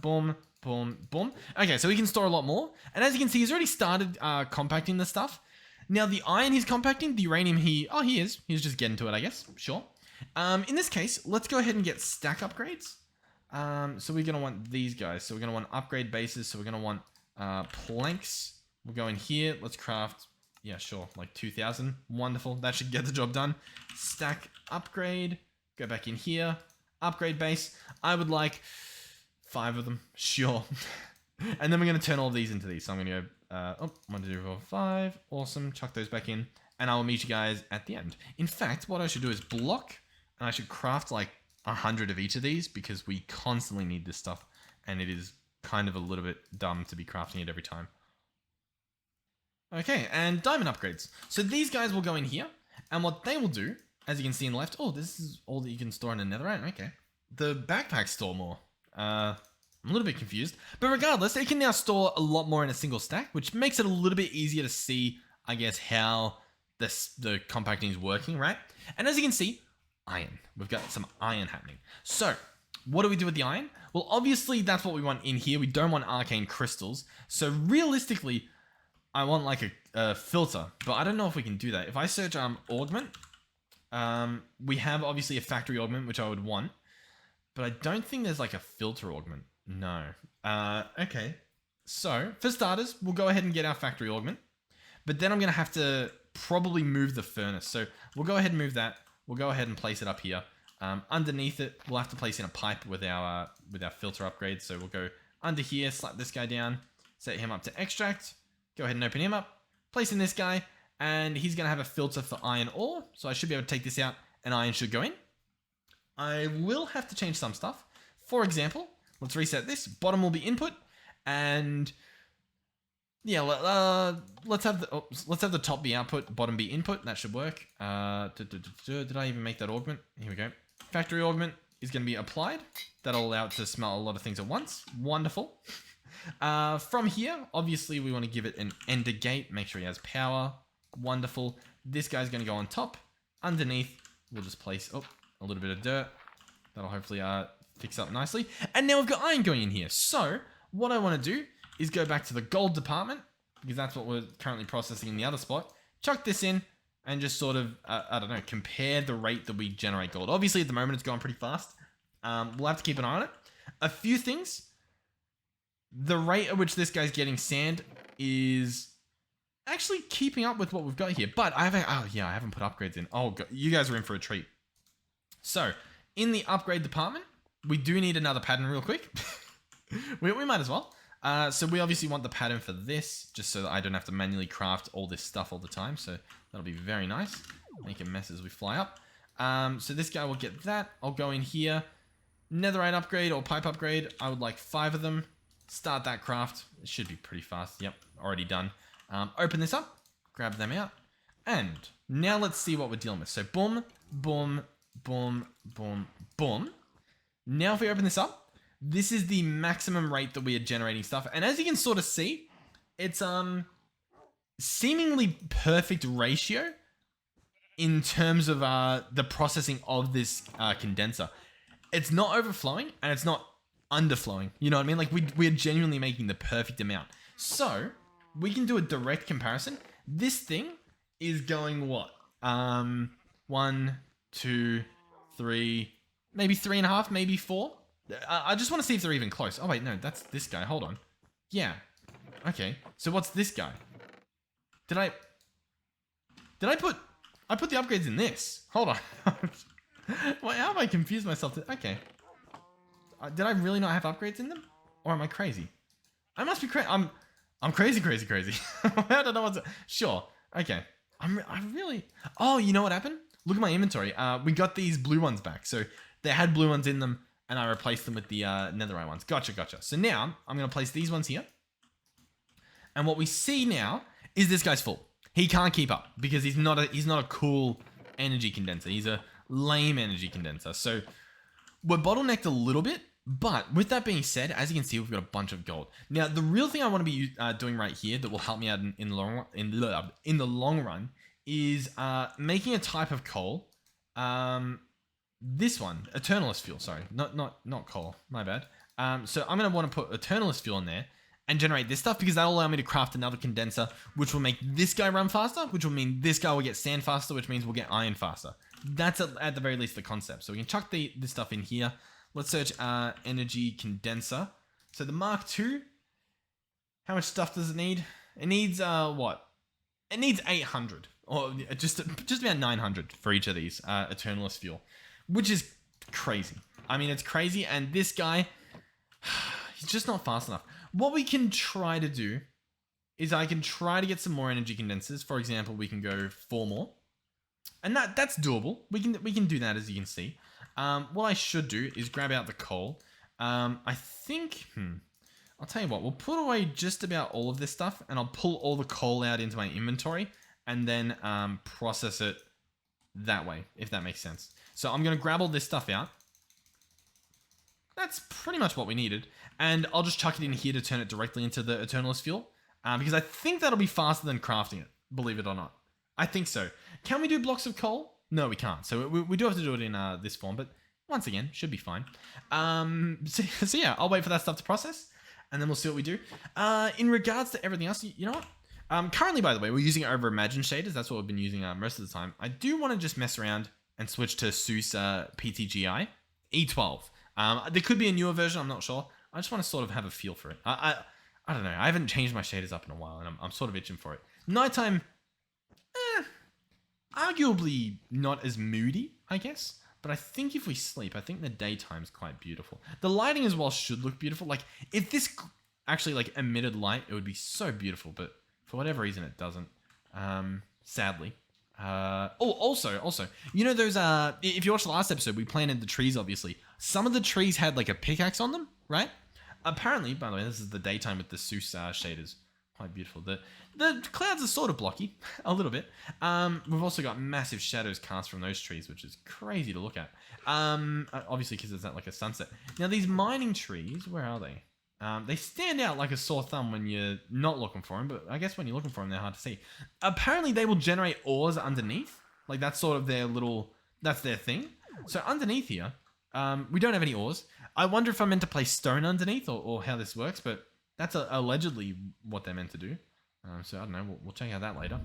Boom, boom, boom. Okay, so we can store a lot more. And as you can see, he's already started compacting the stuff. Now, the iron he's compacting, the uranium he is. He's just getting to it, I guess. Sure. In this case, let's go ahead and get stack upgrades. So we're going to want these guys. So we're going to want upgrade bases. So we're going to want planks. We'll go in here. Let's craft... Yeah, sure. Like 2,000. Wonderful. That should get the job done. Stack upgrade. Go back in here. Upgrade base. I would like 5 of them. Sure. And then we're going to turn all of these into these. So I'm going to go 1, 2, 3, 4, 5. Awesome. Chuck those back in. And I will meet you guys at the end. In fact, what I should do is block. And I should craft like 100 of each of these because we constantly need this stuff. And it is kind of a little bit dumb to be crafting it every time. Okay, and diamond upgrades. So these guys will go in here, and what they will do, as you can see in the left, oh, this is all that you can store in a netherite, okay. The backpacks store more. I'm a little bit confused, but regardless, they can now store a lot more in a single stack, which makes it a little bit easier to see, I guess, how the compacting is working, right? And as you can see, iron. We've got some iron happening. So, what do we do with the iron? Well, obviously, that's what we want in here. We don't want arcane crystals. So, realistically, I want like a filter, but I don't know if we can do that. If I search augment, we have obviously a factory augment, which I would want, but I don't think there's like a filter augment. No. Okay. So for starters, we'll go ahead and get our factory augment, but then I'm going to have to probably move the furnace. So we'll go ahead and move that. We'll go ahead and place it up here. Underneath it, we'll have to place in a pipe with our filter upgrade. So we'll go under here, slap this guy down, set him up to extract. Go ahead and open him up, place in this guy, and he's going to have a filter for iron ore. So I should be able to take this out and iron should go in. I will have to change some stuff. For example, let's reset this. Bottom will be input, and yeah, let's have the top be output, bottom be input. That should work. Did I even make that augment? Here we go. Factory augment is going to be applied. That'll allow it to smell a lot of things at once. Wonderful. From here, obviously, we want to give it an ender gate. Make sure he has power. Wonderful. This guy's going to go on top. Underneath, we'll just place a little bit of dirt. That'll hopefully fix up nicely. And now we've got iron going in here. So what I want to do is go back to the gold department, because that's what we're currently processing in the other spot. Chuck this in and just sort of, I don't know, compare the rate that we generate gold. Obviously, at the moment, it's going pretty fast. We'll have to keep an eye on it. A few things. The rate at which this guy's getting sand is actually keeping up with what we've got here. But I haven't put upgrades in. Oh, God, you guys are in for a treat. So, in the upgrade department, we do need another pattern real quick. we might as well. So we obviously want the pattern for this, just so that I don't have to manually craft all this stuff all the time. So that'll be very nice. Make a mess as we fly up. So this guy will get that. I'll go in here. Netherite upgrade or pipe upgrade. I would like 5 of them. Start that craft. It should be pretty fast. Yep, already done. Open this up. Grab them out. And now let's see what we're dealing with. So boom, boom, boom, boom, boom. Now if we open this up, this is the maximum rate that we are generating stuff. And as you can sort of see, it's seemingly perfect ratio in terms of the processing of this condenser. It's not overflowing and it's not underflowing. You know what I mean? Like we're genuinely making the perfect amount. So we can do a direct comparison. This thing is going what? 1, 2, 3, maybe 3.5, maybe 4. I just want to see if they're even close. Oh, wait, no, that's this guy. Hold on. Yeah. Okay. So what's this guy? I put the upgrades in this. Hold on. Wait, how have I confused myself? Okay. Did I really not have upgrades in them? Or am I crazy? I must be crazy. I'm crazy. I don't know what's... Sure. Okay. I really... Oh, you know what happened? Look at my inventory. We got these blue ones back. So they had blue ones in them. And I replaced them with the netherite ones. Gotcha. So now I'm going to place these ones here. And what we see now is this guy's full. He can't keep up because he's not a cool energy condenser. He's a lame energy condenser. So we're bottlenecked a little bit. But with that being said, as you can see, we've got a bunch of gold. Now, the real thing I want to be doing right here that will help me out in the long run is making a type of coal. This one, Eternalist fuel, sorry, not coal, my bad. So I'm going to want to put Eternalist fuel in there and generate this stuff because that'll allow me to craft another condenser, which will make this guy run faster, which will mean this guy will get sand faster, which means we'll get iron faster. That's at the very least the concept. So we can chuck this stuff in here. Let's search energy condenser. So the Mark II, how much stuff does it need? It needs, what? It needs 800 or just about 900 for each of these Eternalist fuel. Which is crazy. I mean, it's crazy. And this guy, he's just not fast enough. What we can try to do is I can try to get some more energy condensers. For example, we can go 4 more. And that's doable. We can do that, as you can see. What I should do is grab out the coal. I think, I'll tell you what. We'll put away just about all of this stuff. And I'll pull all the coal out into my inventory. And then process it that way, if that makes sense. So I'm going to grab all this stuff out. That's pretty much what we needed. And I'll just chuck it in here to turn it directly into the Eternalist fuel. Because I think that'll be faster than crafting it, believe it or not. I think so. Can we do blocks of coal? No, we can't. So we do have to do it in this form. But once again, should be fine. So yeah, I'll wait for that stuff to process. And then we'll see what we do. In regards to everything else, you know what? Currently, by the way, we're using Reimagined shaders. That's what we've been using most of the time. I do want to just mess around and switch to Seus PTGI E12. There could be a newer version, I'm not sure. I just want to sort of have a feel for it. I don't know. I haven't changed my shaders up in a while, and I'm sort of itching for it. Nighttime, arguably not as moody, I guess. But I think if we sleep, I think the daytime's quite beautiful. The lighting as well should look beautiful. Like, if this actually, like, emitted light, it would be so beautiful. But for whatever reason, it doesn't. Sadly. Also, you know those, if you watched the last episode, we planted the trees, obviously. Some of the trees had, like, a pickaxe on them, right? Apparently, by the way, this is the daytime with the Seus shaders. Quite beautiful. The clouds are sort of blocky, a little bit. We've also got massive shadows cast from those trees, which is crazy to look at. Obviously, because it's at, like, a sunset. Now, these mining trees, where are they? They stand out like a sore thumb when you're not looking for them, but I guess when you're looking for them, they're hard to see. Apparently, they will generate ores underneath. Like, that's sort of their little... That's their thing. So, underneath here, we don't have any ores. I wonder if I'm meant to place stone underneath or how this works, but that's allegedly what they're meant to do. So I don't know. We'll check out that later.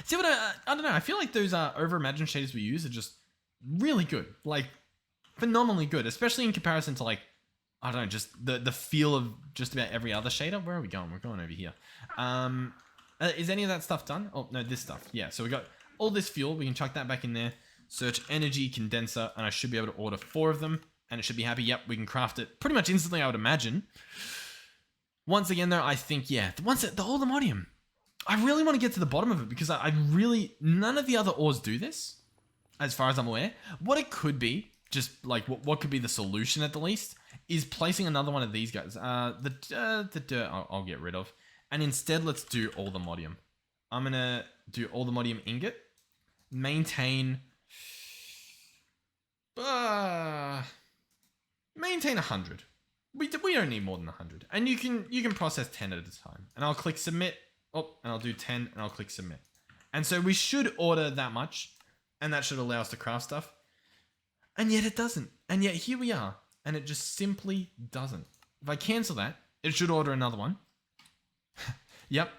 See what I don't know. I feel like those over-imagined shaders we use are just really good, like phenomenally good, especially in comparison to like, I don't know, just the feel of just about every other shader. Where are we going? We're going over here. Is any of that stuff done? Oh no, this stuff. Yeah. So we got all this fuel. We can chuck that back in there. Search energy condenser, and I should be able to order 4 of them, and it should be happy. Yep, we can craft it pretty much instantly, I would imagine. Once again, though, I think the Modimodium. I really want to get to the bottom of it because I really, none of the other ores do this, as far as I'm aware. What it could be, just like what could be the solution at the least, is placing another one of these guys. The dirt I'll get rid of. And instead, let's do all the Modium. I'm going to do all the Modium ingot. Maintain 100. We don't need more than 100. And you can process 10 at a time. And I'll click submit. Oh, and I'll do 10 and I'll click submit. And so we should order that much, and that should allow us to craft stuff. And yet it doesn't. And yet here we are, and it just simply doesn't. If I cancel that, it should order another one. Yep.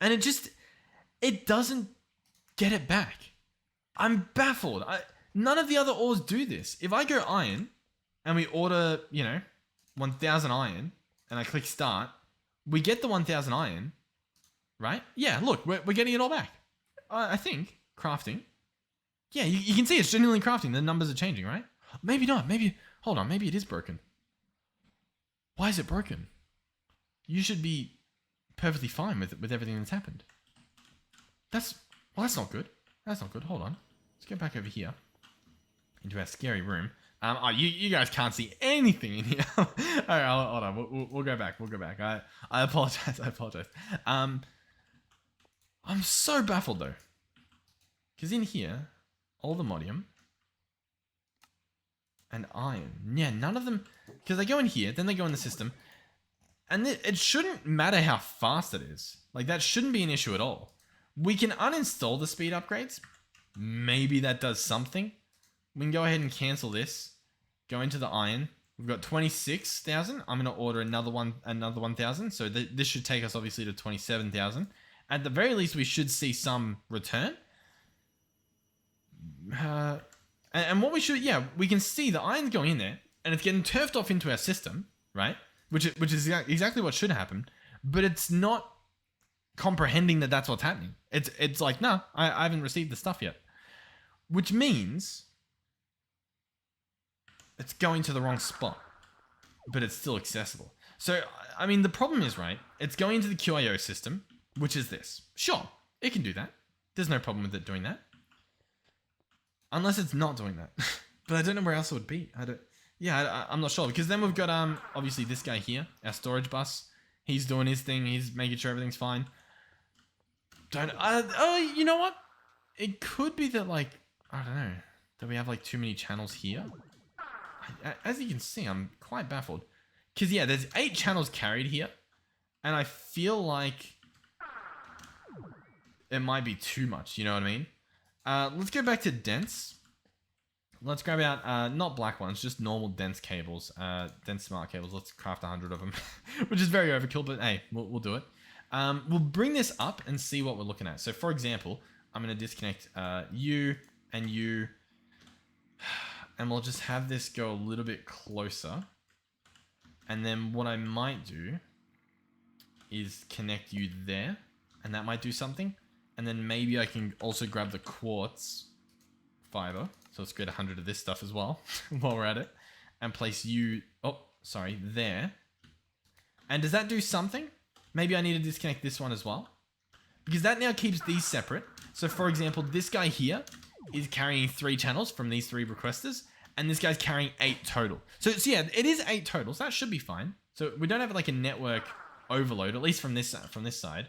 And it doesn't get it back. I'm baffled. None of the other ores do this. If I go iron and we order, 1000 iron and I click start, we get the 1000 iron, right? Yeah, look, we're getting it all back. I think crafting. Yeah, you can see it's genuinely crafting. The numbers are changing, right? Maybe not. Hold on. Maybe it is broken. Why is it broken? You should be perfectly fine with everything that's happened. That's not good. That's not good. Hold on. Let's go back over here into our scary room. You guys can't see anything in here. All right, hold on. We'll go back. I apologize. I'm so baffled though, because in here, all the Modium and iron. Yeah, none of them, because they go in here, then they go in the system, and it shouldn't matter how fast it is. Like, that shouldn't be an issue at all. We can uninstall the speed upgrades. Maybe that does something. We can go ahead and cancel this. Go into the iron. We've got 26,000. I'm going to order another 1,000. So this should take us obviously to 27,000. At the very least, we should see some return. And what we should, we can see the iron's going in there, and it's getting turfed off into our system, right? Which is exactly what should happen, but it's not comprehending that that's what's happening. It's like, no, I haven't received the stuff yet, which means it's going to the wrong spot, but it's still accessible. So, I mean, the problem is, right, it's going into the QIO system, which is this. Sure, it can do that. There's no problem with it doing that. Unless it's not doing that. But I don't know where else it would be. I'm not sure. Because then we've got, obviously this guy here, our storage bus. He's doing his thing. He's making sure everything's fine. You know what? It could be that, like, I don't know, that we have, like, too many channels here. As you can see, I'm quite baffled. Because, yeah, there's 8 channels carried here. And I feel like it might be too much, you know what I mean? Let's go back to dense. Let's grab out, not black ones, just normal dense cables, dense smart cables. Let's craft 100 of them, which is very overkill, but hey, we'll do it. We'll bring this up and see what we're looking at. So for example, I'm going to disconnect you and you, and we'll just have this go a little bit closer. And then what I might do is connect you there, and that might do something. And then maybe I can also grab the quartz fiber. So let's get 100 of this stuff as well while we're at it, and place you, there. And does that do something? Maybe I need to disconnect this one as well, because that now keeps these separate. So for example, this guy here is carrying 3 channels from these 3 requesters, and this guy's carrying 8 total. So yeah, it is 8 total, so that should be fine. So we don't have like a network overload, at least from this side.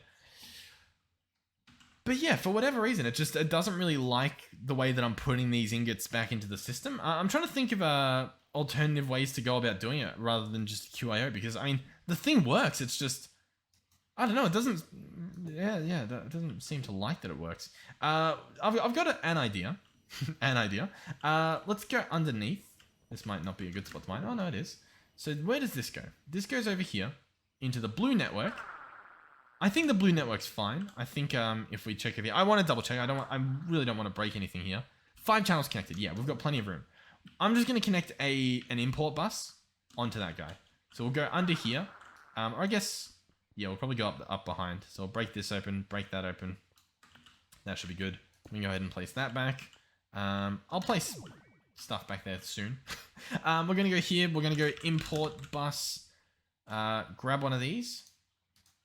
But yeah, for whatever reason, it doesn't really like the way that I'm putting these ingots back into the system. I'm trying to think of alternative ways to go about doing it rather than just QIO, because I mean, the thing works. It's just, I don't know. It doesn't. It doesn't seem to like that it works. I've got an idea. Let's go underneath This might not be a good spot to mine. Oh, no, it is. So where does this go? This goes over here into the blue network. I think the blue network's fine. I think if we check it here, I want to double check. I really don't want to break anything here. 5 channels connected. Yeah, we've got plenty of room. I'm just going to connect an import bus onto that guy. So we'll go under here. Or I guess, yeah, we'll probably go up behind. So I'll break this open, break that open. That should be good. We can go ahead and place that back. I'll place stuff back there soon. We're going to go here. We're going to go import bus. Grab one of these.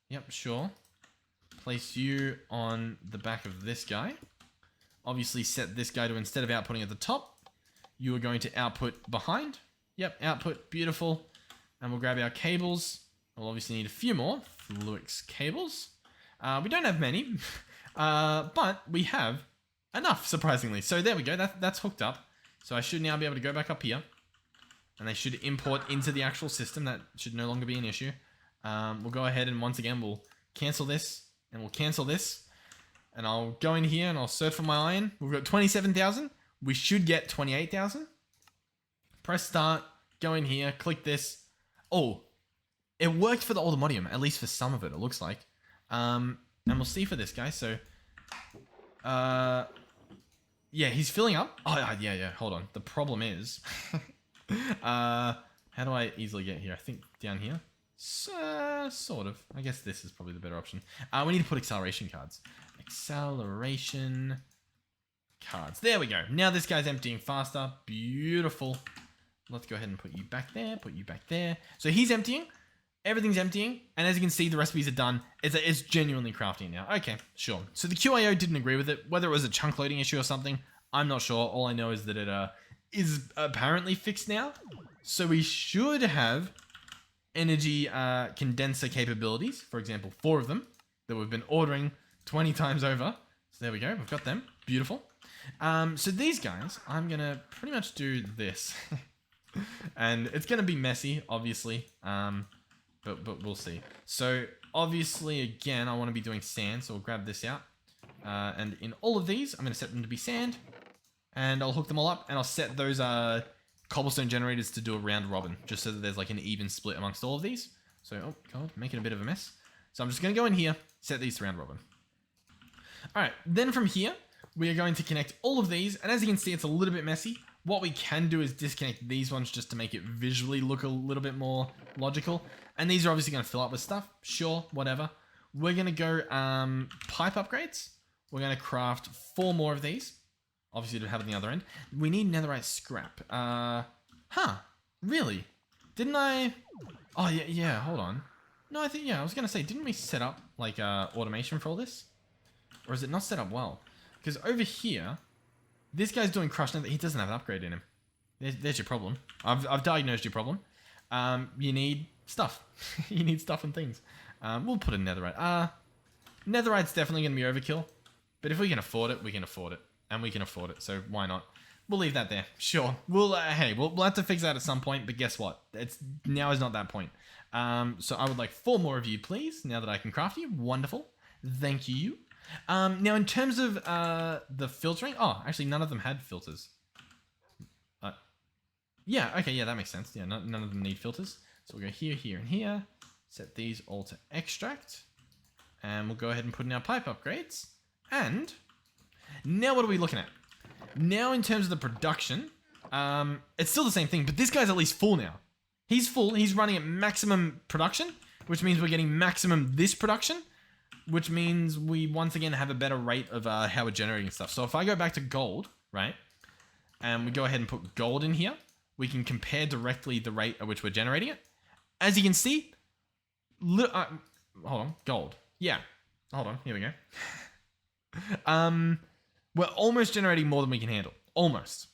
Yep, sure. Place you on the back of this guy. Obviously set this guy to, instead of outputting at the top, you are going to output behind. Yep, output, beautiful. And we'll grab our cables. We'll obviously need a few more Fluix cables. We don't have many, but we have enough, surprisingly. So there we go, that's hooked up. So I should now be able to go back up here. And they should import into the actual system. That should no longer be an issue. We'll go ahead and once again, we'll cancel this and we'll cancel this. And I'll go in here and I'll search for my iron. We've got 27,000. We should get 28,000. Press start, go in here, click this. Oh, it worked for the Aldermodium, at least for some of it, it looks like. And we'll see for this guy. So, yeah, he's filling up. Oh, yeah, hold on. The problem is, how do I easily get here? I think down here. Sort of. I guess this is probably the better option. We need to put acceleration cards. Acceleration cards. There we go. Now this guy's emptying faster. Beautiful. Let's go ahead and put you back there. Put you back there. So he's emptying. Everything's emptying. And as you can see, the recipes are done. It's genuinely crafting now. Okay, sure. So the QIO didn't agree with it. Whether it was a chunk loading issue or something, I'm not sure. All I know is that it is apparently fixed now. So we should have energy condenser capabilities, for example 4 of them that we've been ordering 20 times over. So there we go, we've got them. Beautiful. So these guys, I'm gonna pretty much do this. And it's gonna be messy, obviously, but we'll see. So obviously, again, I want to be doing sand, so we'll grab this out, and in all of these I'm gonna set them to be sand, and I'll hook them all up, and I'll set those cobblestone generators to do a round robin, just so that there's like an even split amongst all of these. So, oh god, making a bit of a mess. So I'm just going to go in here, set these to round robin. Alright, then from here, we are going to connect all of these, and as you can see, it's a little bit messy. What we can do is disconnect these ones just to make it visually look a little bit more logical. And these are obviously going to fill up with stuff. Sure, whatever. We're going to go pipe upgrades. We're going to craft 4 more of these. Obviously, to have it on the other end. We need netherite scrap. Really? Didn't I? Oh, yeah, hold on. No, I think, yeah, I was going to say, didn't we set up, like, automation for all this? Or is it not set up well? Because over here, this guy's doing crushed nether. He doesn't have an upgrade in him. There's your problem. I've diagnosed your problem. You need stuff. You need stuff and things. We'll put a netherite. Netherite's definitely going to be overkill. But if we can afford it, we can afford it. And we can afford it, so why not? We'll leave that there. Sure. We'll hey, we'll have to fix that at some point, but guess what? Now is not that point. So I would like 4 more of you, please, now that I can craft you. Wonderful. Thank you. Now, in terms of the filtering... Oh, actually, none of them had filters. Yeah, okay, yeah, that makes sense. Yeah, none of them need filters. So we'll go here, here, and here. Set these all to extract. And we'll go ahead and put in our pipe upgrades. And... now what are we looking at? Now in terms of the production, it's still the same thing, but this guy's at least full now. He's full, he's running at maximum production, which means we're getting maximum this production, which means we once again have a better rate of how we're generating stuff. So if I go back to gold, right, and we go ahead and put gold in here, we can compare directly the rate at which we're generating it. As you can see, hold on, gold. Yeah, hold on, here we go. We're almost generating more than we can handle. Almost.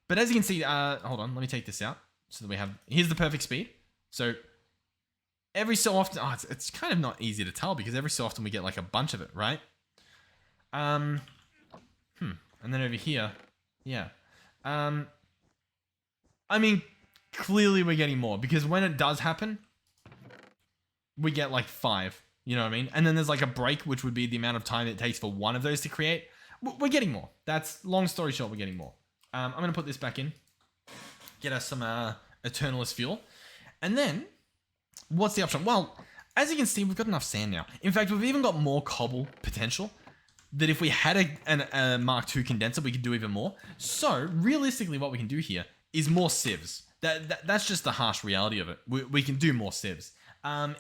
But as you can see, hold on, let me take this out. So that we have, here's the perfect speed. So every so often, it's kind of not easy to tell because every so often we get like a bunch of it, right? And then over here, yeah. I mean, clearly we're getting more because when it does happen, we get like 5, you know what I mean? And then there's like a break, which would be the amount of time it takes for one of those to create. We're getting more. That's long story short, we're getting more. I'm going to put this back in. Get us some Eternalist fuel. And then, what's the option? Well, as you can see, we've got enough sand now. In fact, we've even got more cobble potential. That if we had a Mark II condenser, we could do even more. So, realistically, what we can do here is more sieves. That's just the harsh reality of it. We can do more sieves.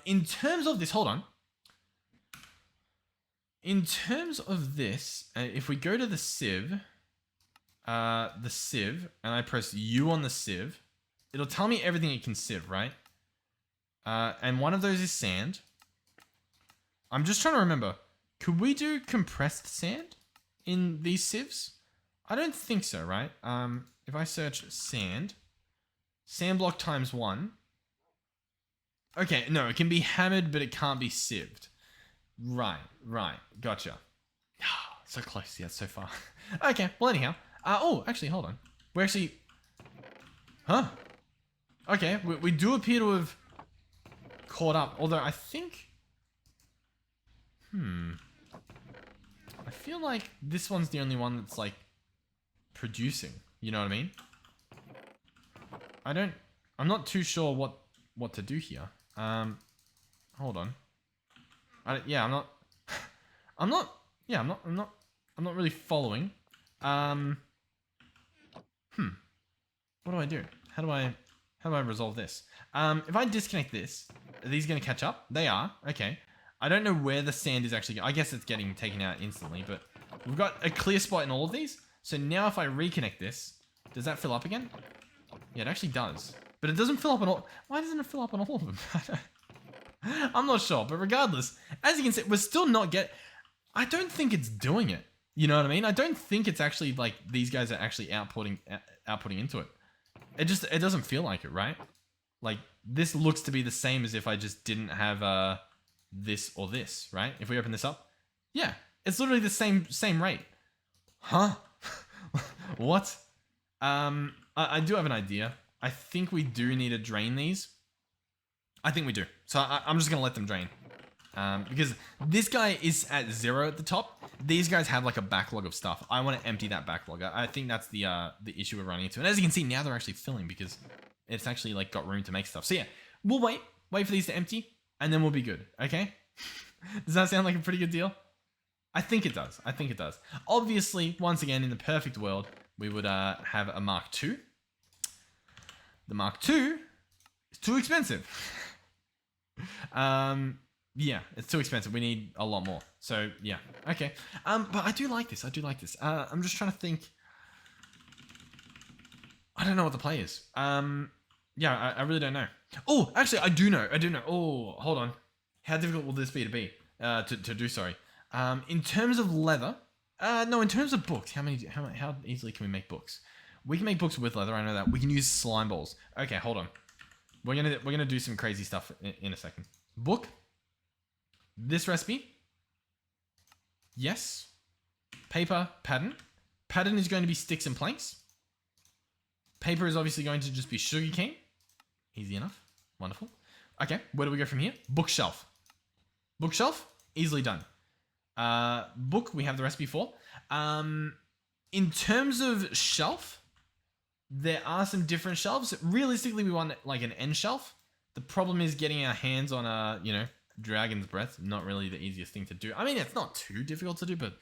In terms of this, hold on. In terms of this, if we go to the sieve, and I press U on the sieve, it'll tell me everything it can sieve, right? And one of those is sand. I'm just trying to remember. Could we do compressed sand in these sieves? I don't think so, right? If I search sand block times 1. Okay, no, it can be hammered, but it can't be sieved. Right, gotcha. So close, yeah, so far. Okay, well anyhow. Oh, actually, hold on. We're actually... Huh? Okay, we do appear to have caught up, although I think... I feel like this one's the only one that's, like, producing. You know what I mean? I'm not too sure what to do here. Hold on. I'm not really following. What do I do? How do I resolve this? If I disconnect this, are these going to catch up? They are. Okay. I don't know where the sand is actually. I guess it's getting taken out instantly, but we've got a clear spot in all of these. So now if I reconnect this, does that fill up again? Yeah, it actually does. But it doesn't fill up on all... Why doesn't it fill up on all of them? I'm not sure, but regardless, as you can see, we're still not I don't think it's doing it. You know what I mean? I don't think it's actually like these guys are actually outputting into it. It doesn't feel like it, right? Like this looks to be the same as if I just didn't have this or this, right? If we open this up, yeah, it's literally the same rate. Huh? What? I do have an idea. I think we do need to drain these. I think we do. So I'm just gonna let them drain. Because this guy is at 0 at the top. These guys have like a backlog of stuff. I want to empty that backlog. I think that's the issue we're running into. And as you can see, now they're actually filling because it's actually like got room to make stuff. So yeah, we'll wait for these to empty, and then we'll be good. Okay? Does that sound like a pretty good deal? I think it does. Obviously, once again, in the perfect world, we would have a Mark II. The Mark II is too expensive. Yeah, it's too expensive. We need a lot more. So yeah, okay. But I do like this. I'm just trying to think. I don't know what the play is. Yeah, I really don't know. Oh, actually, I do know. Oh, hold on. How difficult will this be to do? Sorry. In terms of leather, no, in terms of books, how easily can we make books? We can make books with leather. I know that. We can use slime balls. Okay, hold on. We're gonna do some crazy stuff in a second. Book. This recipe. Yes. Paper, pattern. Pattern is going to be sticks and planks. Paper is obviously going to just be sugarcane. Easy enough. Wonderful. Okay, where do we go from here? Bookshelf. Bookshelf, easily done. Book, we have the recipe for. In terms of shelf, there are some different shelves. Realistically, we want like an end shelf. The problem is getting our hands on a, dragon's breath. Not really the easiest thing to do. I mean, it's not too difficult to do, but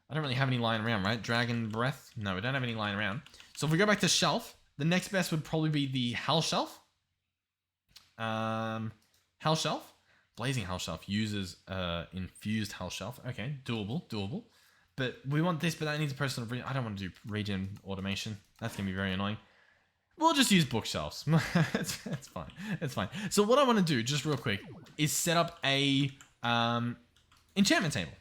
I don't really have any lying around, right? Dragon breath? No, we don't have any lying around. So if we go back to shelf, the next best would probably be the hell shelf. Hell shelf. Blazing hell shelf uses infused hell shelf. Okay, doable. But we want this, but that needs a person of... I don't want to do regen automation. That's going to be very annoying. We'll just use bookshelves. It's fine. So what I want to do, just real quick, is set up a enchantment table.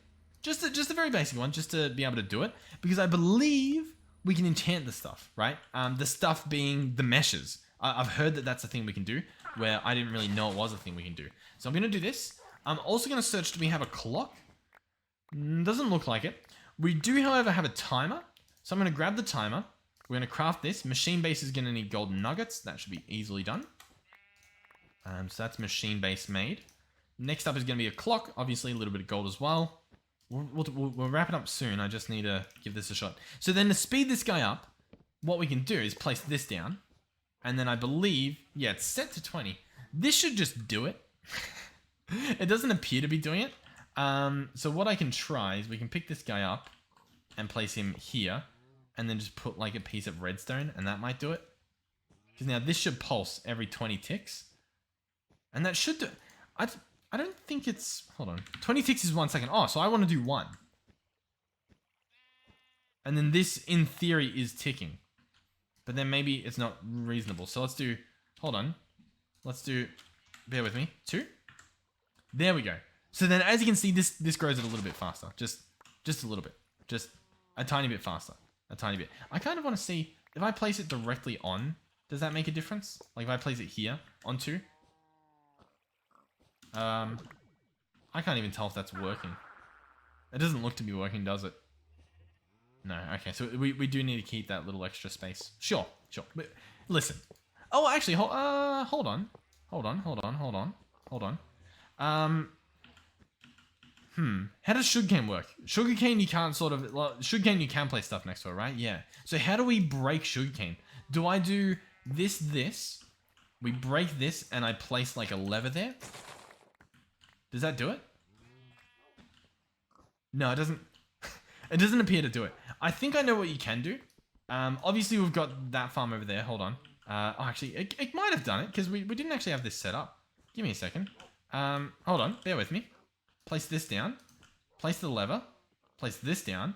Just a very basic one, just to be able to do it. Because I believe we can enchant the stuff, right? The stuff being the meshes. I've heard that that's a thing we can do, where I didn't really know it was a thing we can do. So I'm going to do this. I'm also going to search, do we have a clock? Doesn't look like it. We do, however, have a timer. So I'm going to grab the timer. We're going to craft this. Machine base is going to need golden nuggets. That should be easily done. So that's machine base made. Next up is going to be a clock. Obviously, a little bit of gold as well. We'll wrap it up soon. I just need to give this a shot. So then to speed this guy up, what we can do is place this down. And then I believe, yeah, it's set to 20. This should just do it. It doesn't appear to be doing it. So what I can try is we can pick this guy up and place him here. And then just put like a piece of redstone, and that might do it. Because now this should pulse every 20 ticks. And that should do... I don't think it's... Hold on. 20 ticks is 1 second. Oh, so I want to do 1. And then this, in theory, is ticking. But then maybe it's not reasonable. So let's do... Hold on. Let's do... Bear with me. 2. There we go. So then, as you can see, this grows it a little bit faster. Just a little bit. Just a tiny bit faster. A tiny bit. I kind of want to see... If I place it directly on, does that make a difference? Like if I place it here, on 2... I can't even tell if that's working. It doesn't look to be working, does it? No, okay, so we do need to keep that little extra space. Sure. But listen. Oh, actually, hold on. How does sugarcane work? Sugarcane, you can't sort of... Sugarcane, you can place stuff next to it, right? Yeah. So how do we break sugarcane? Do I do this? We break this, and I place like a lever there? Does that do it? No, it doesn't. It doesn't appear to do it. I think I know what you can do. Obviously, we've got that farm over there. Hold on. Actually, it might have done it, because we didn't actually have this set up. Give me a second. Hold on. Bear with me. Place this down. Place the lever. Place this down.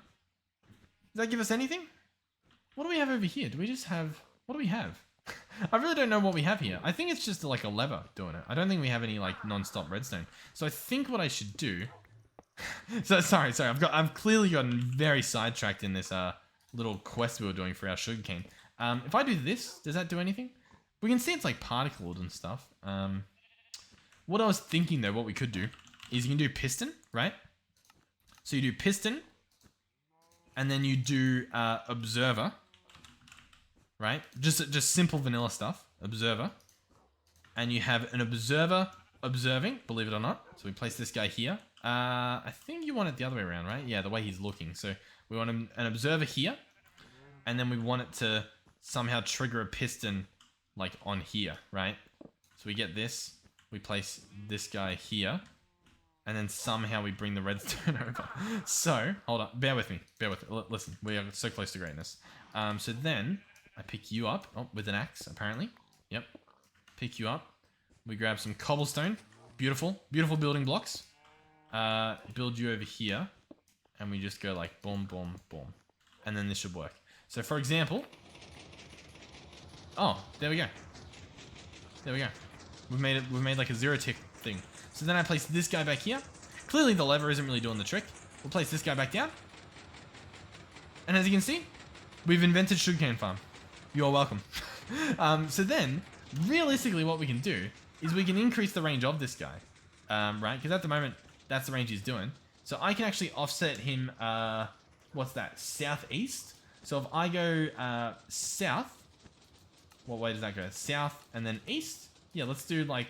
Does that give us anything? What do we have over here? Do we just have... What do we have? I really don't know what we have here. I think it's just like a lever doing it. I don't think we have any like non-stop redstone. So I think what I should do... So sorry. I've clearly gotten very sidetracked in this little quest we were doing for our sugarcane. If I do this, does that do anything? We can see it's like particled and stuff. What I was thinking though, what we could do is you can do piston, right? So you do piston, and then you do observer, right? Just simple vanilla stuff, observer. And you have an observer observing, believe it or not. So we place this guy here. I think you want it the other way around, right? Yeah, the way he's looking. So we want an observer here, and then we want it to somehow trigger a piston like on here, right? So we get this, we place this guy here, and then somehow we bring the redstone over. So, hold on, bear with me. Listen, we are so close to greatness. So then, I pick you up, with an axe, apparently. Yep, pick you up. We grab some cobblestone, beautiful building blocks. Build you over here, and we just go like boom, boom, boom. And then this should work. So for example, there we go. We've made like a 0 tick thing. So then I place this guy back here. Clearly the lever isn't really doing the trick. We'll place this guy back down. And as you can see, we've invented sugarcane farm. You're welcome. So then, realistically what we can do is we can increase the range of this guy. Right? Because at the moment, that's the range he's doing. So I can actually offset him, what's that? Southeast. So if I go south, what way does that go? South and then east? Yeah, let's do like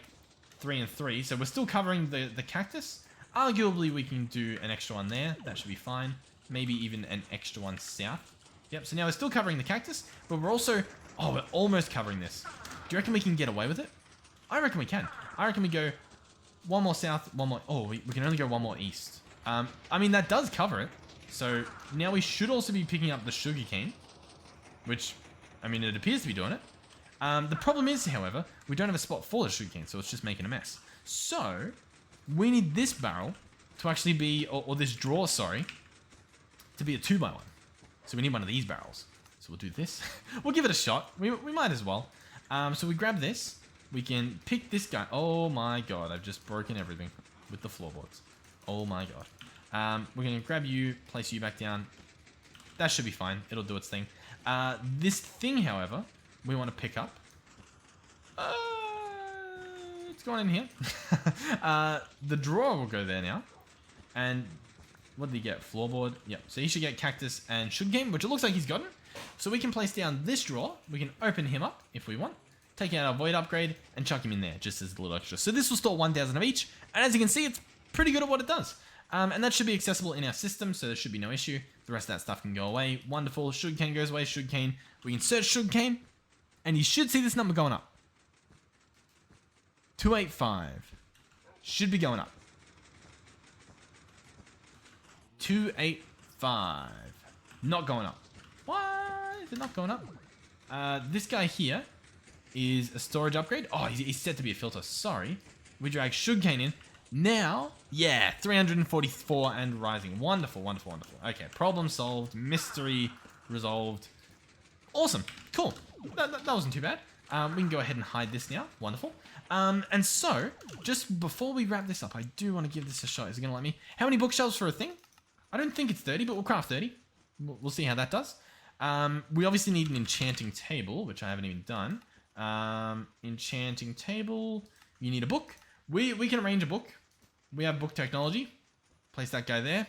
3 and 3. So we're still covering the cactus. Arguably, we can do an extra one there. That should be fine. Maybe even an extra one south. Yep, so now we're still covering the cactus, but we're also... Oh, we're almost covering this. Do you reckon we can get away with it? I reckon we can. I reckon we go one more south, one more... Oh, we can only go one more east. I mean, that does cover it. So now we should also be picking up the sugarcane, which, I mean, it appears to be doing it. The problem is, however, we don't have a spot for the sugarcane, so it's just making a mess. So we need this barrel to actually be, or this drawer, sorry, to be a 2x1. So we need one of these barrels. So we'll do this. We'll give it a shot. We might as well. So we grab this. We can pick this guy. Oh my god, I've just broken everything with the floorboards. Oh my god. We're going to grab you, place you back down. That should be fine. It'll do its thing. This thing, however, we want to pick up. It's going in here. The drawer will go there now. And what did he get? Floorboard. Yep. So he should get cactus and sugarcane, which it looks like he's gotten. So we can place down this drawer. We can open him up if we want. Take out our void upgrade and chuck him in there just as a little extra. So this will store 1,000 of each. And as you can see, it's pretty good at what it does. And that should be accessible in our system, so there should be no issue. The rest of that stuff can go away. Wonderful. Sugarcane goes away. Sugarcane. We can search sugarcane. And you should see this number going up. 285. Should be going up. 285. Not going up. Why is it not going up? This guy here is a storage upgrade. Oh, he's set to be a filter. Sorry. We drag sugarcane in. Now, yeah, 344 and rising. Wonderful, wonderful, wonderful. Okay, problem solved. Mystery resolved. Awesome. Cool. That wasn't too bad. We can go ahead and hide this now. Wonderful. And so, just before we wrap this up, I do want to give this a shot. Is it going to let me? How many bookshelves for a thing? I don't think it's 30, but we'll craft 30. We'll see how that does. We obviously need an enchanting table, which I haven't even done. Enchanting table. You need a book. We can arrange a book. We have book technology. Place that guy there.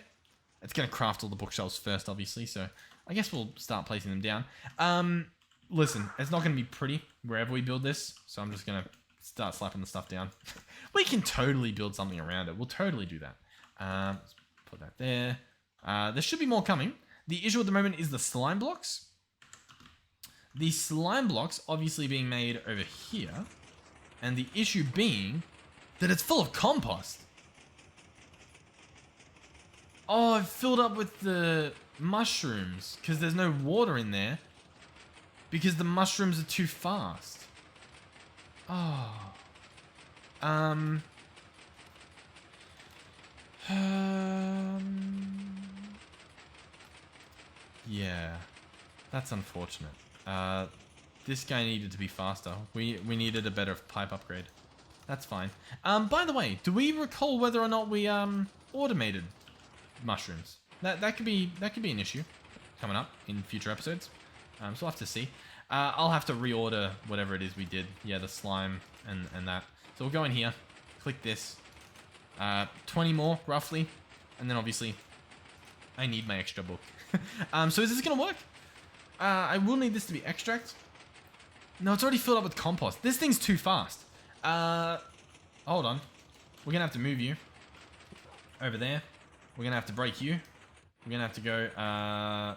It's going to craft all the bookshelves first, obviously. So I guess we'll start placing them down. Listen, it's not going to be pretty wherever we build this. So I'm just going to start slapping the stuff down. We can totally build something around it. We'll totally do that. Let's put that there. There should be more coming. The issue at the moment is the slime blocks. The slime blocks obviously being made over here. And the issue being that it's full of compost. Oh, I've filled up with the mushrooms because there's no water in there. Because the mushrooms are too fast. Oh. Yeah. That's unfortunate. This guy needed to be faster. We needed a better pipe upgrade. That's fine. By the way, do we recall whether or not we automated mushrooms? That could be an issue coming up in future episodes. So we'll have to see. I'll have to reorder whatever it is we did. Yeah, the slime and that. So we'll go in here, click this. 20 more, roughly. And then obviously, I need my extra book. So is this going to work? I will need this to be extract. No, it's already filled up with compost. This thing's too fast. Hold on. We're going to have to move you over there. We're going to have to break you. We're going to have to go,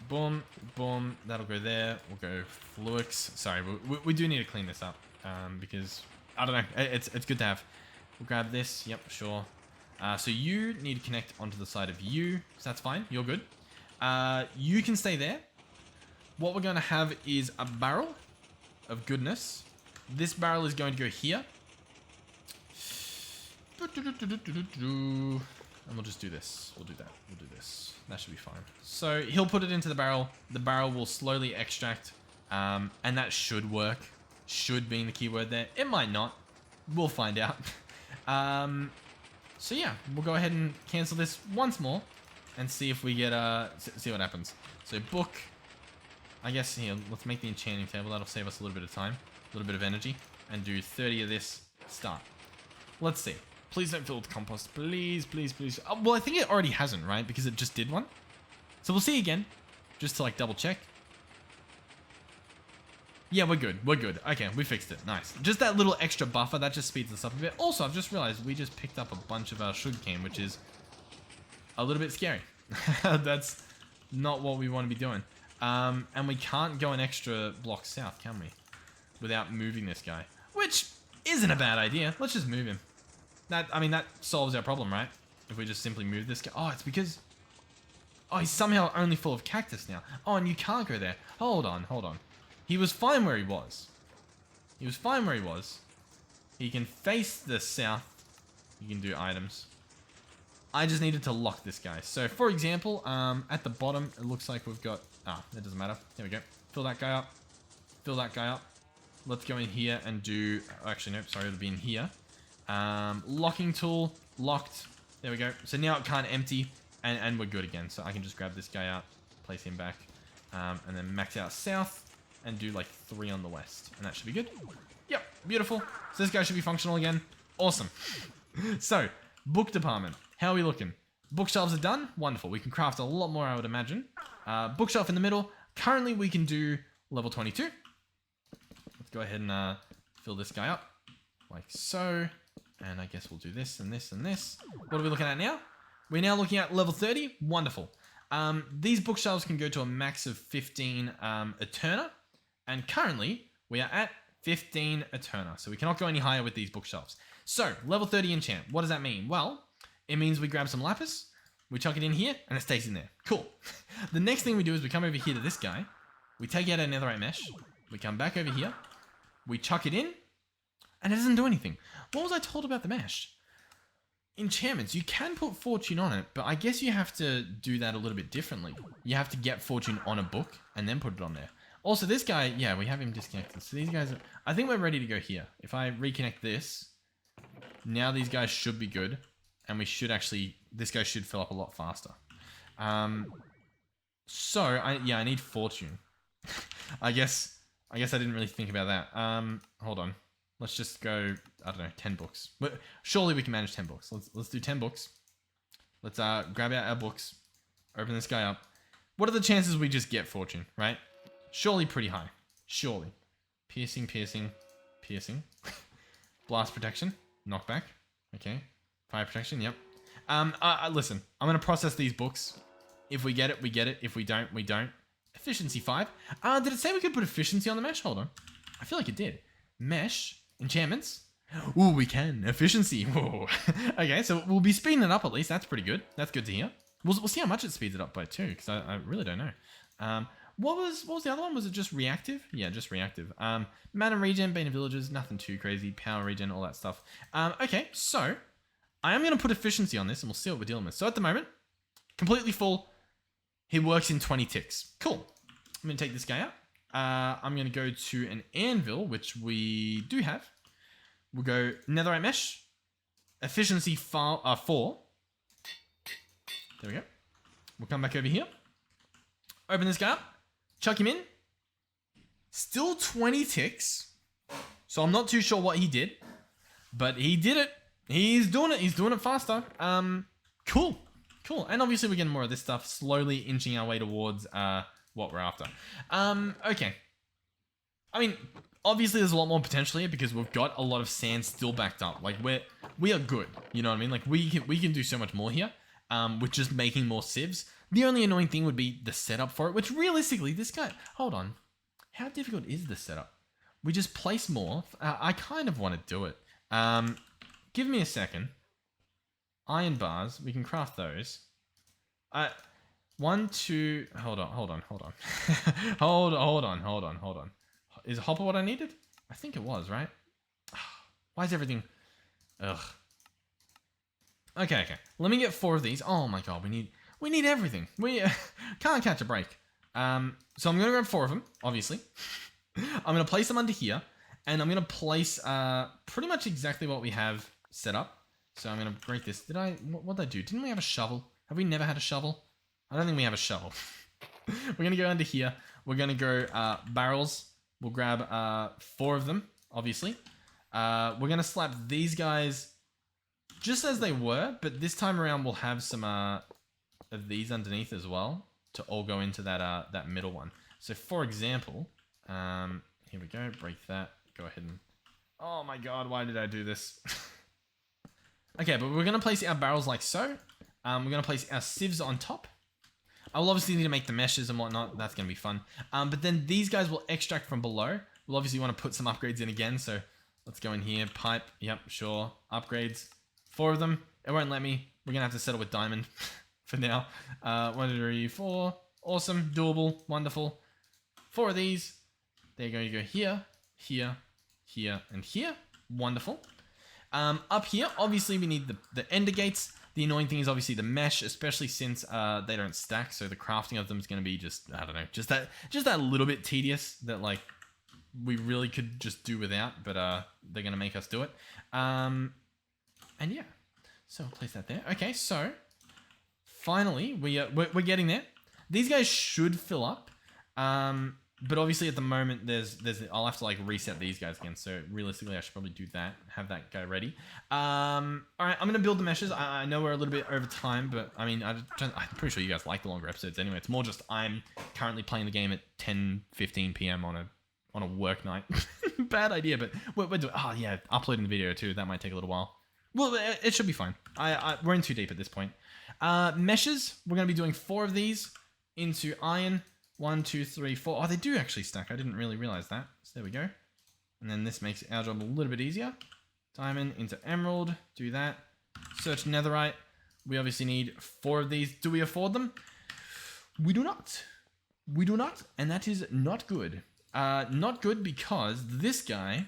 boom, boom. That'll go there. We'll go Fluix. Sorry, we do need to clean this up. Because, I don't know, it's good to have. We'll grab this. Yep, sure. So you need to connect onto the side of you. So that's fine. You're good. You can stay there. What we're going to have is a barrel of goodness. This barrel is going to go here. And we'll just do this. We'll do that. We'll do this. That should be fine. So he'll put it into the barrel. The barrel will slowly extract. And that should work. Should being the keyword there. It might not. We'll find out. So yeah, we'll go ahead and cancel this once more. And see if we get, see what happens. So book. I guess here, let's make the enchanting table. That'll save us a little bit of time. A little bit of energy. And do 30 of this. Start. Let's see. Please don't fill with compost. Please, please, please. Well, I think it already hasn't, right? Because it just did one. So we'll see again. Just to like double check. Yeah, we're good. We're good. Okay, we fixed it. Nice. Just that little extra buffer. That just speeds us up a bit. Also, I've just realized we just picked up a bunch of our sugarcane, which is a little bit scary. That's not what we want to be doing. And we can't go an extra block south, can we? Without moving this guy. Which isn't a bad idea. Let's just move him. I mean, that solves our problem, right? If we just simply move this guy. Oh, it's because... Oh, he's somehow only full of cactus now. Oh, and you can't go there. Hold on, hold on. He was fine where he was. He was fine where he was. He can face the south. You can do items. I just needed to lock this guy. So, for example, at the bottom, it looks like we've got... Ah, that doesn't matter. There we go. Fill that guy up. Fill that guy up. Let's go in here and do... Actually, nope. Sorry, it'll be in here. Locking tool. Locked. There we go. So now it can't empty. And we're good again. So I can just grab this guy out. Place him back. And then max out south. And do like 3 on the west. And that should be good. Yep. Beautiful. So this guy should be functional again. Awesome. So, book department. How are we looking? Bookshelves are done. Wonderful. We can craft a lot more, I would imagine. Bookshelf in the middle. Currently, we can do level 22. Let's go ahead and fill this guy up. Like so. And I guess we'll do this and this and this. What are we looking at now? We're now looking at level 30. Wonderful. These bookshelves can go to a max of 15 Eterna. And currently, we are at 15 Eterna. So we cannot go any higher with these bookshelves. So, level 30 enchant. What does that mean? Well, it means we grab some lapis, we chuck it in here, and it stays in there. Cool. The next thing we do is we come over here to this guy. We take out our netherite mesh. We come back over here. We chuck it in, and it doesn't do anything. What was I told about the mesh? Enchantments, you can put fortune on it, but I guess you have to do that a little bit differently. You have to get fortune on a book and then put it on there. Also, this guy, yeah, we have him disconnected. So these guys, I think we're ready to go here. If I reconnect this, now these guys should be good. And we should actually, this guy should fill up a lot faster. I need fortune. I guess I didn't really think about that. Hold on. Let's just go, I don't know, 10 books. But surely we can manage 10 books. Let's do 10 books. Let's grab out our books. Open this guy up. What are the chances we just get fortune, right? Surely pretty high. Surely. Piercing, piercing, piercing. Blast protection. Knockback. Okay. Fire protection, yep. Listen, I'm going to process these books. If we get it, we get it. If we don't, we don't. Efficiency 5. Did it say we could put efficiency on the mesh? Hold on. I feel like it did. Mesh. Enchantments. Ooh, we can. Efficiency. Whoa. Okay, so we'll be speeding it up at least. That's pretty good. That's good to hear. We'll see how much it speeds it up by too, because I really don't know. What was the other one? Was it just reactive? Yeah, just reactive. Mana regen, Bane of Villagers, nothing too crazy. Power regen, all that stuff. Okay, so I am going to put efficiency on this and we'll see what we're dealing with. So at the moment, completely full. He works in 20 ticks. Cool. I'm going to take this guy out. I'm going to go to an anvil, which we do have. We'll go netherite mesh. Efficiency 4. There we go. We'll come back over here. Open this guy up. Chuck him in. Still 20 ticks. So I'm not too sure what he did. But he did it. He's doing it. He's doing it faster. Cool. Cool. And obviously we're getting more of this stuff. Slowly inching our way towards what we're after. Okay. I mean, obviously there's a lot more potential here because we've got a lot of sand still backed up. Like we are good. You know what I mean? Like we can do so much more here. With just making more sieves. The only annoying thing would be the setup for it, which realistically, this guy... Hold on. How difficult is the setup? We just place more. I kind of want to do it. Give me a second. Iron bars. We can craft those. 1, 2... Hold on. hold on. Is hopper what I needed? I think it was, right? Why is everything... Ugh. Okay. Let me get 4 of these. Oh my god, we need everything. We can't catch a break. So I'm gonna grab 4 of them, obviously. I'm gonna place them under here, and I'm gonna place pretty much exactly what we have set up. So I'm gonna break this. What did I do? Didn't we have a shovel? Have we never had a shovel? I don't think we have a shovel. We're gonna go under here. We're gonna go barrels. We'll grab 4 of them, obviously. We're gonna slap these guys just as they were, but this time around we'll have some of these underneath as well to all go into that middle one. So for example, here we go, break that, go ahead and... Oh my god, why did I do this? Okay, but we're going to place our barrels like so. We're going to place our sieves on top. I will obviously need to make the meshes and whatnot, that's going to be fun. But then these guys will extract from below. We'll obviously want to put some upgrades in again, so let's go in here, pipe, yep, sure, upgrades. 4 of them. It won't let me. We're going to have to settle with diamond for now. 1, 2, 3, 4. Awesome. Doable. Wonderful. 4 of these. There you go. You go here, here, here, and here. Wonderful. Up here, obviously, we need the ender gates. The annoying thing is obviously the mesh, especially since they don't stack. So the crafting of them is going to be just, I don't know, just that little bit tedious that, like, we really could just do without. But they're going to make us do it. And yeah, so I'll place that there. Okay, so finally we're getting there. These guys should fill up, but obviously at the moment I'll have to like reset these guys again. So realistically, I should probably do that. Have that guy ready. All right, I'm gonna build the meshes. I know we're a little bit over time, but I mean I'm pretty sure you guys like the longer episodes anyway. It's more just I'm currently playing the game at 10:15 p.m. on a work night. Bad idea, but we're doing. Oh yeah, uploading the video too. That might take a little while. Well, it should be fine. We're in too deep at this point. Meshes, we're going to be doing 4 of these into iron. 1, 2, 3, 4. Oh, they do actually stack. I didn't really realize that. So there we go. And then this makes our job a little bit easier. Diamond into emerald. Do that. Search netherite. We obviously need 4 of these. Do we afford them? We do not. We do not. And that is not good. Not good because this guy...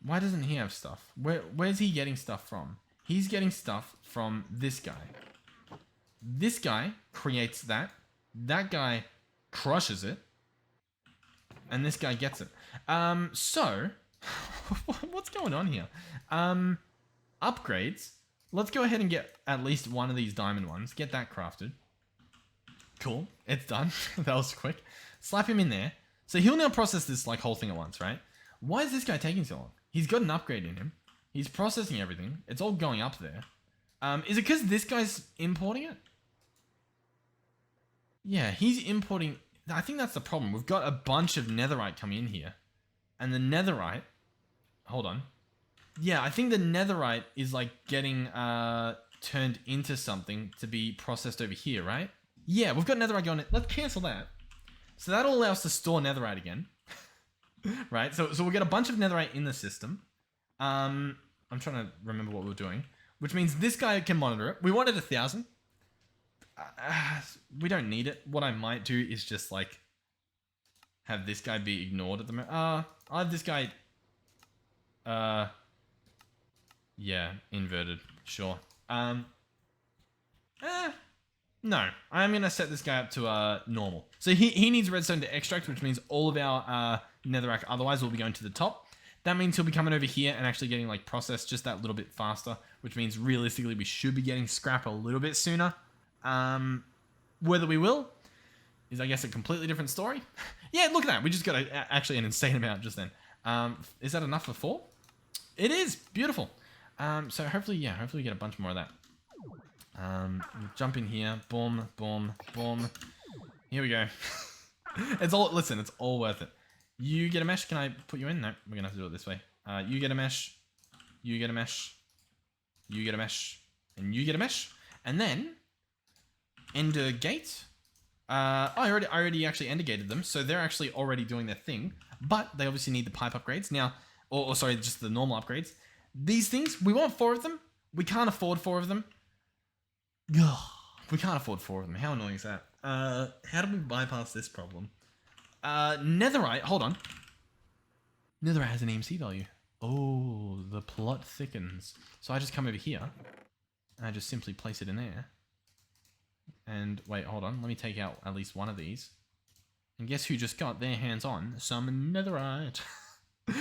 Why doesn't he have stuff? Where's he getting stuff from? He's getting stuff from this guy. This guy creates that. That guy crushes it. And this guy gets it. So, what's going on here? Upgrades. Let's go ahead and get at least one of these diamond ones. Get that crafted. Cool. It's done. That was quick. Slap him in there. So he'll now process this like whole thing at once, right? Why is this guy taking so long? He's got an upgrade in him. He's processing everything. It's all going up there. Is it because this guy's importing it? Yeah, he's importing... I think that's the problem. We've got a bunch of netherite coming in here. And the netherite... Hold on. Yeah, I think the netherite is like getting turned into something to be processed over here, right? Yeah, we've got netherite going in. Let's cancel that. So that'll allow us to store netherite again. Right? So we'll get a bunch of netherite in the system. I'm trying to remember what we're doing. Which means this guy can monitor it. We wanted 1,000. We don't need it. What I might do is just like have this guy be ignored at the moment. I'll have this guy yeah, inverted. Sure. No. I'm gonna set this guy up to normal. So he needs redstone to extract, which means all of our netherrack otherwise will be going to the top. That means he'll be coming over here and actually getting like processed just that little bit faster, which means realistically we should be getting scrap a little bit sooner. Whether we will is, I guess, a completely different story. Yeah, look at that. We just got actually an insane amount just then. Is that enough for 4? It is. Beautiful. So hopefully we get a bunch more of that. We'll jump in here. Boom, boom, boom. Here we go. It's all worth it. You get a mesh. Can I put you in? No, we're going to have to do it this way. You get a mesh. You get a mesh. You get a mesh. And you get a mesh. And then... Ender gate. I already actually ender gated them, so they're actually already doing their thing. But they obviously need the pipe upgrades now, or sorry, just the normal upgrades. These things, we want 4 of them. We can't afford 4 of them. Ugh, we can't afford 4 of them. How annoying is that? How do we bypass this problem? Netherite. Hold on. Netherite has an EMC value. Oh, the plot thickens. So I just come over here, and I just simply place it in there. And wait, hold on. Let me take out at least one of these. And guess who just got their hands on some netherite?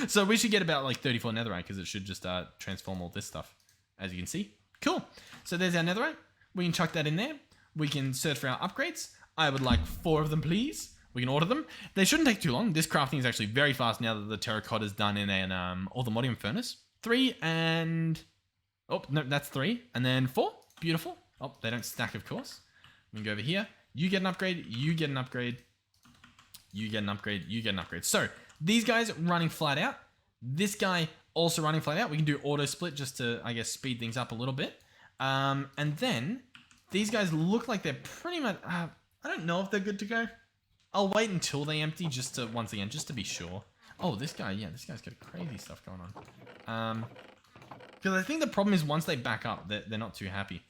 So we should get about like 34 netherite because it should just transform all this stuff, as you can see. Cool. So there's our netherite. We can chuck that in there. We can search for our upgrades. I would like 4 of them, please. We can order them. They shouldn't take too long. This crafting is actually very fast now that the terracotta is done in an or the Modpack furnace. 3 and... Oh, no, that's 3. And then 4. Beautiful. Oh, they don't stack, of course. We can go over here. You get an upgrade. You get an upgrade. You get an upgrade. You get an upgrade. So these guys running flat out. This guy also running flat out. We can do auto split just to, I guess, speed things up a little bit. And then these guys look like they're pretty much... I don't know if they're good to go. I'll wait until they empty just to, once again, just to be sure. Oh, this guy, yeah, this guy's got crazy stuff going on. Because I think the problem is once they back up, they're not too happy.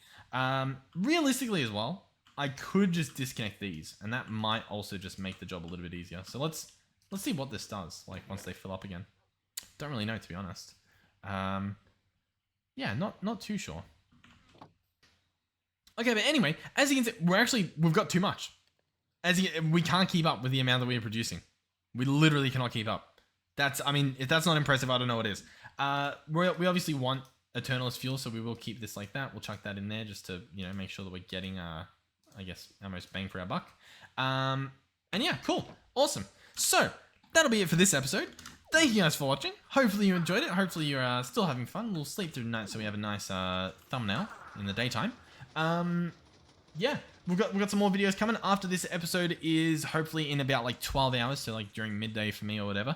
Realistically as well, I could just disconnect these, and that might also just make the job a little bit easier. So let's see what this does, like once they fill up again. Don't really know, to be honest. Yeah, not too sure. Okay, but anyway, as you can see, we've got too much. We can't keep up with the amount that we're producing. We literally cannot keep up. I mean, if that's not impressive, I don't know what is. We obviously want Eternalist fuel, so we will keep this like that. We'll chuck that in there just to, make sure that we're getting, I guess, our most bang for our buck. And yeah, cool. Awesome. So, that'll be it for this episode. Thank you guys for watching. Hopefully you enjoyed it. Hopefully you're still having fun. We'll sleep through the night so we have a nice thumbnail in the daytime. Yeah, we've got some more videos coming. After this episode is hopefully in about like 12 hours, so like during midday for me or whatever.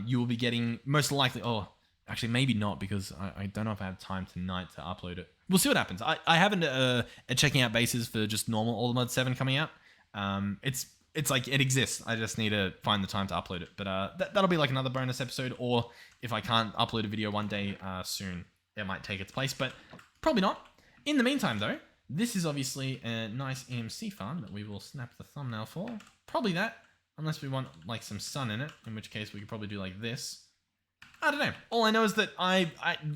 You will be getting most likely... Oh, Actually, maybe not, because I don't know if I have time tonight to upload it. We'll see what happens. I haven't a checking out basis for just normal All Mod 7 coming out. It's like it exists. I just need to find the time to upload it. But that'll be like another bonus episode, or if I can't upload a video one day soon, it might take its place, but probably not. In the meantime, though, this is obviously a nice EMC farm that we will snap the thumbnail for. Probably that, unless we want like some sun in it, in which case we could probably do like this. I don't know. All I know is that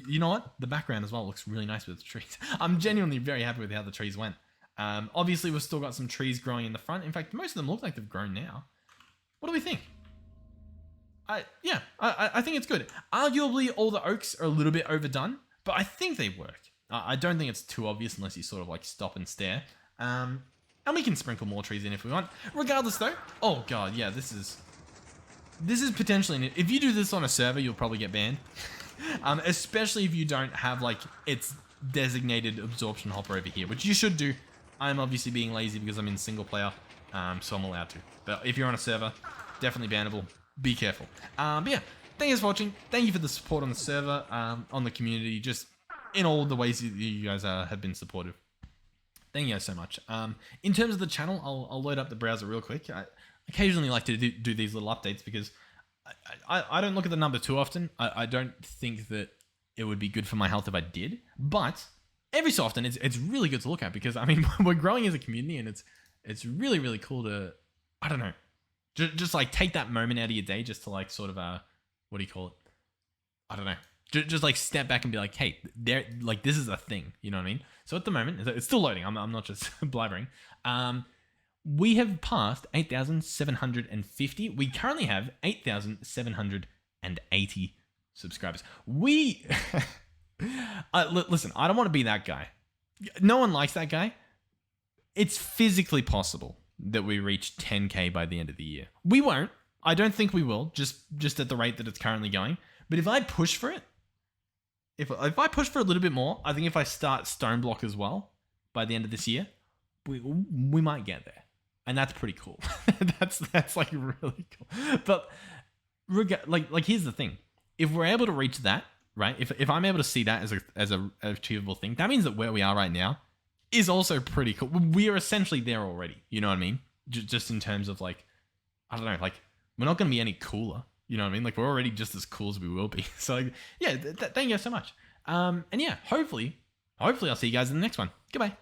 you know what? The background as well looks really nice with the trees. I'm genuinely very happy with how the trees went. Obviously, we've still got some trees growing in the front. In fact, most of them look like they've grown now. What do we think? I think it's good. Arguably, all the oaks are a little bit overdone, but I think they work. I don't think it's too obvious unless you sort of like stop and stare. And we can sprinkle more trees in if we want. Regardless, though, oh god, yeah, this is potentially, if you do this on a server, you'll probably get banned. Especially if you don't have like its designated absorption hopper over here, which you should do. I'm obviously being lazy because I'm in single player, so I'm allowed to. But if you're on a server, definitely bannable. Be careful. But yeah, thank you for watching. Thank you for the support on the server, on the community, just in all the ways that you guys have been supportive. Thank you guys so much. In terms of the channel, I'll load up the browser real quick. I occasionally like to do these little updates because I don't look at the number too often. I don't think that it would be good for my health if I did, but every so often it's really good to look at because, I mean, we're growing as a community and it's really, really cool to, I don't know, just like take that moment out of your day just to like sort of, what do you call it? I don't know. Just like step back and be like, hey, there, like this is a thing, you know what I mean? So at the moment, it's still loading. I'm not just blabbering. We have passed 8,750. We currently have 8,780 subscribers. Listen, I don't want to be that guy. No one likes that guy. It's physically possible that we reach 10K by the end of the year. We won't. I don't think we will, just at the rate that it's currently going. But if I push for it, if I push for a little bit more, I think if I start stone block as well by the end of this year, we might get there. And that's pretty cool. that's like really cool. But like here's the thing. If we're able to reach that, right? If I'm able to see that as a achievable thing, that means that where we are right now is also pretty cool. We are essentially there already. You know what I mean? Just in terms of like, I don't know, like we're not going to be any cooler. You know what I mean? Like we're already just as cool as we will be. So yeah, thank you guys so much. And yeah, hopefully I'll see you guys in the next one. Goodbye.